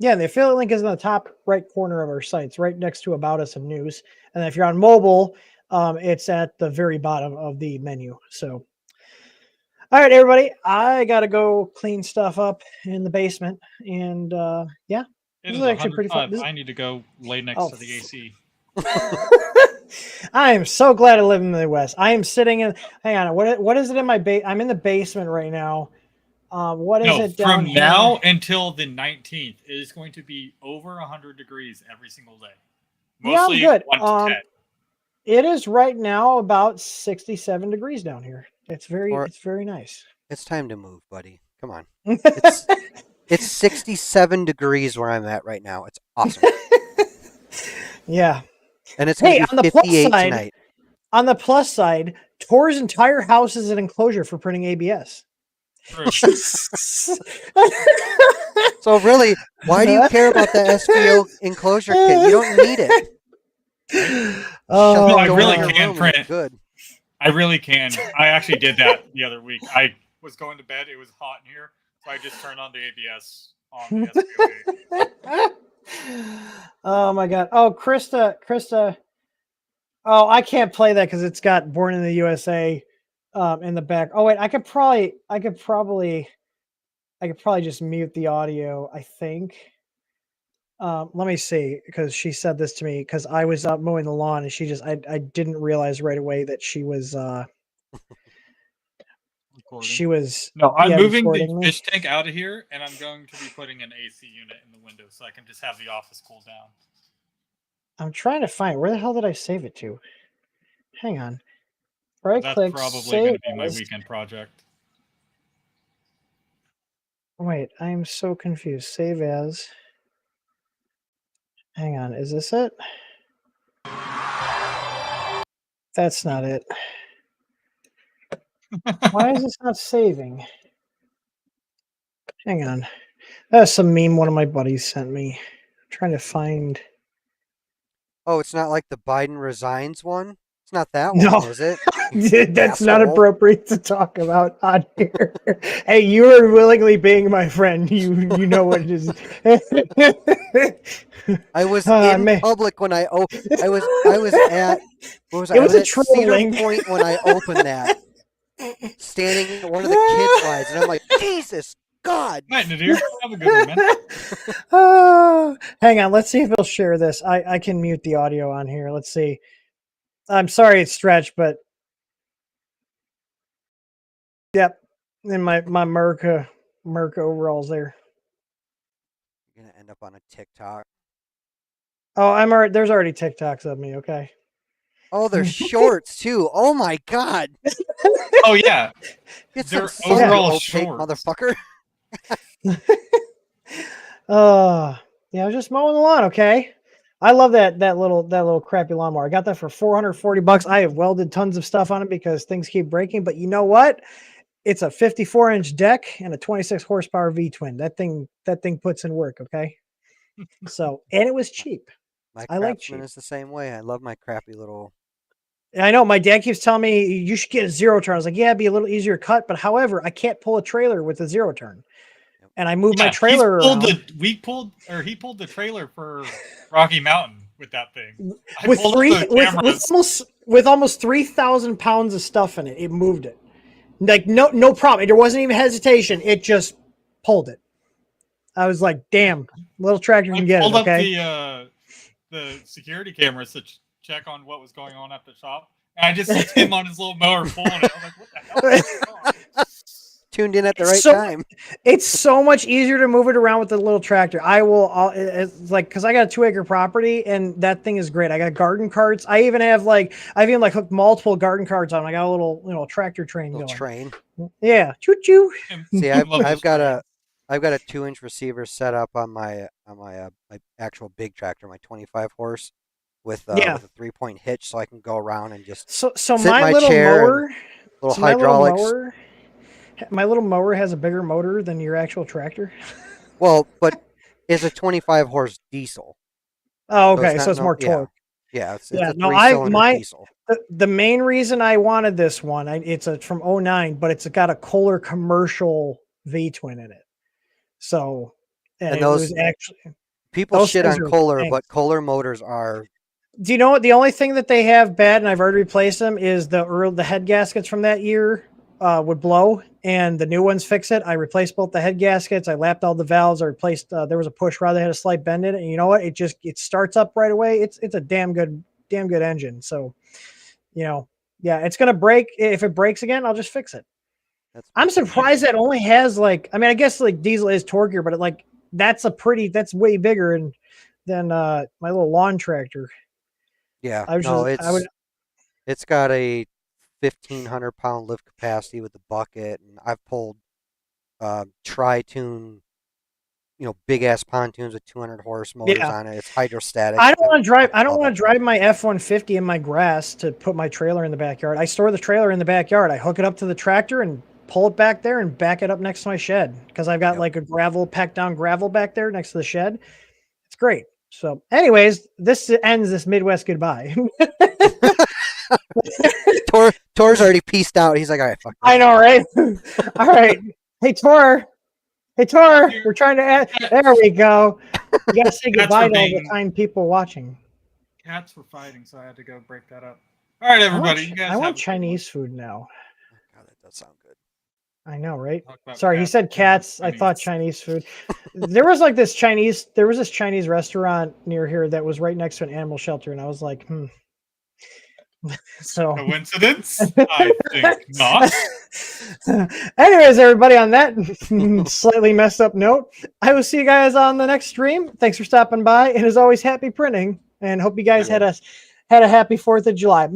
Yeah, the affiliate link is in the top right corner of our sites, right next to About Us and News. And if you're on mobile, it's at the very bottom of the menu. So, all right, everybody, I got to go clean stuff up in the basement. And yeah, It this is is actually pretty fun. I need to go lay next to the AC. I am so glad I live in the Midwest. I am sitting in, hang on, what is it in my I'm in the basement right now. What is No, it down from here? now until the 19th, it is going to be over 100 degrees every single day. Yeah, I'm Mostly good. 1 to 10. It is right now about 67 degrees down here. It's very nice. It's time to move, buddy. Come on. It's 67 degrees where I'm at right now. It's awesome. Yeah. And it's going Hey, to on be the plus 58 side, tonight. on the plus side, Tor's entire house is an enclosure for printing ABS. True. So really, why do you care about the SVO enclosure kit? You don't need it. Oh, No, I Shut the door really in your can room and you're print. good. I really can. I actually did that the other week. I was going to bed. It was hot in here, so I just turned on the ABS on the SPOA. Oh my god. Oh, Krista. Oh, I can't play that because it's got "Born in the USA" in the back. Oh wait, I could probably just mute the audio. I think. Let me see, because she said this to me because I was out mowing the lawn and I didn't realize right away that she was No, I'm moving the recording me. fish tank out of here, and I'm going to be putting an AC unit in the window so I can just have the office cool down. I'm trying to find where the hell did I save it to? Hang on. Right That's click. probably going to be my Save as. weekend project. Wait, I am so confused. Save as. Hang on, is this it? That's not it. Why is this not saving? Hang on. That's some meme one of my buddies sent me. I'm trying to find. Oh, it's not like the Biden resigns one? It's not that No. one, is it? That's not asshole. appropriate to talk about on here. Hey, you are willingly being my friend. You know what it is. I was in man. public when I was at where was I? It I was was a at troll Cedar link. Point when I opened that. Standing in one of the kids' rides, and I'm like, Jesus God. Night, Nadir. Have a good one, man. Hang on, let's see if he'll share this. I can mute the audio on here. Let's see. I'm sorry it's stretched, but yep. In my Merca overalls there. You're gonna end up on a TikTok. Oh, there's already TikToks of me, okay. Oh, they're shorts too. Oh my God. Oh yeah, Get they're some sun, you overall opaque shorts. motherfucker. Yeah, I was just mowing the lawn, okay. I love that little crappy lawnmower. I got that for $440. I have welded tons of stuff on it because things keep breaking, but you know what? It's a 54-inch deck and a 26 horsepower V-twin. That thing puts in work, okay? So, and it was cheap. My I like Craftsman cheap. is the same way. I love my crappy little. I know my dad keeps telling me you should get a zero turn. I was like, yeah, it'd be a little easier cut, but however, I can't pull a trailer with a zero turn. Yep. And I moved my Yeah, trailer around. he pulled the trailer for Rocky Mountain with that thing. I with pulled three up the cameras. with almost 3,000 pounds of stuff in it. It moved it. Like no problem. There wasn't even hesitation. It just pulled it. I was like, damn, little tractor can I get it, pulled up okay? the security cameras to check on what was going on at the shop. And I just see him on his little mower pulling it. I'm like, what the hell is going on? Tuned in at the right So- time. It's so much easier to move it around with the little tractor. It's like, because I got a 2-acre property and that thing is great. I got garden carts. I've even hooked multiple garden carts on. I got a little tractor train Little going. train. Yeah, choo choo. See, I love I've this got train. a 2-inch receiver set up on my my actual big tractor, my 25 horse, with Yeah. with a 3-point hitch, so I can go around and just So sit in my my little chair and mower, little so my little hydraulics. mower, my little mower has a bigger motor than your actual tractor. Well, but it's a 25 horse diesel. Oh, So it's okay, not so it's more yeah. torque. Yeah, it's Yeah, a no, 3-cylinder diesel. the main reason I wanted this one, it's from 09, but it's got a Kohler commercial V twin in it. So, and And it those was actually people those shit things on are Kohler, tanks. but Kohler motors are Do you know what the only thing that they have bad, and I've already replaced them, is the head gaskets from that year would blow, and the new ones fix it. I replaced both the head gaskets. I lapped all the valves. I replaced. There was a push rod that had a slight bend in it, and you know what? It starts up right away. It's a damn good engine. So, yeah, it's gonna break. If it breaks again, I'll just fix it. I'm pretty surprised that only has like, I mean, I guess like diesel is torquier, but like that's way bigger than my little lawn tractor. Yeah, I was no, just, I would, it's got a 1,500-pound lift capacity with the bucket, and I've pulled tri-tune, big ass pontoons with 200 horse motors yeah. on it. It's hydrostatic. I don't want to drive. I don't love want it. to drive my F-150 in my grass to put my trailer in the backyard. I store the trailer in the backyard. I hook it up to the tractor and pull it back there and back it up next to my shed because I've got Yep. like a packed down gravel back there next to the shed. It's great. So, anyways, this ends this Midwest goodbye. Tor's already pieced out. He's like, all right, fuck this. I know, right? All right. Hey, Tor. Hey, Tor. We're trying to add. There we go. You got to say goodbye to all the kind people watching. Cats were fighting, so I had to go break that up. All right, everybody. You guys I have want a good Chinese food now. God, that does sound good. I know, right? one. Talk about Sorry, he cats said and cats. I thought Chinese food. There was this Chinese restaurant near here that was right next to an animal shelter, and I was like, So Coincidence? I think not. anyways, everybody, on that slightly messed up note, I will see you guys on the next stream. Thanks for stopping by, and as always, happy printing, and hope you guys had a happy 4th of July.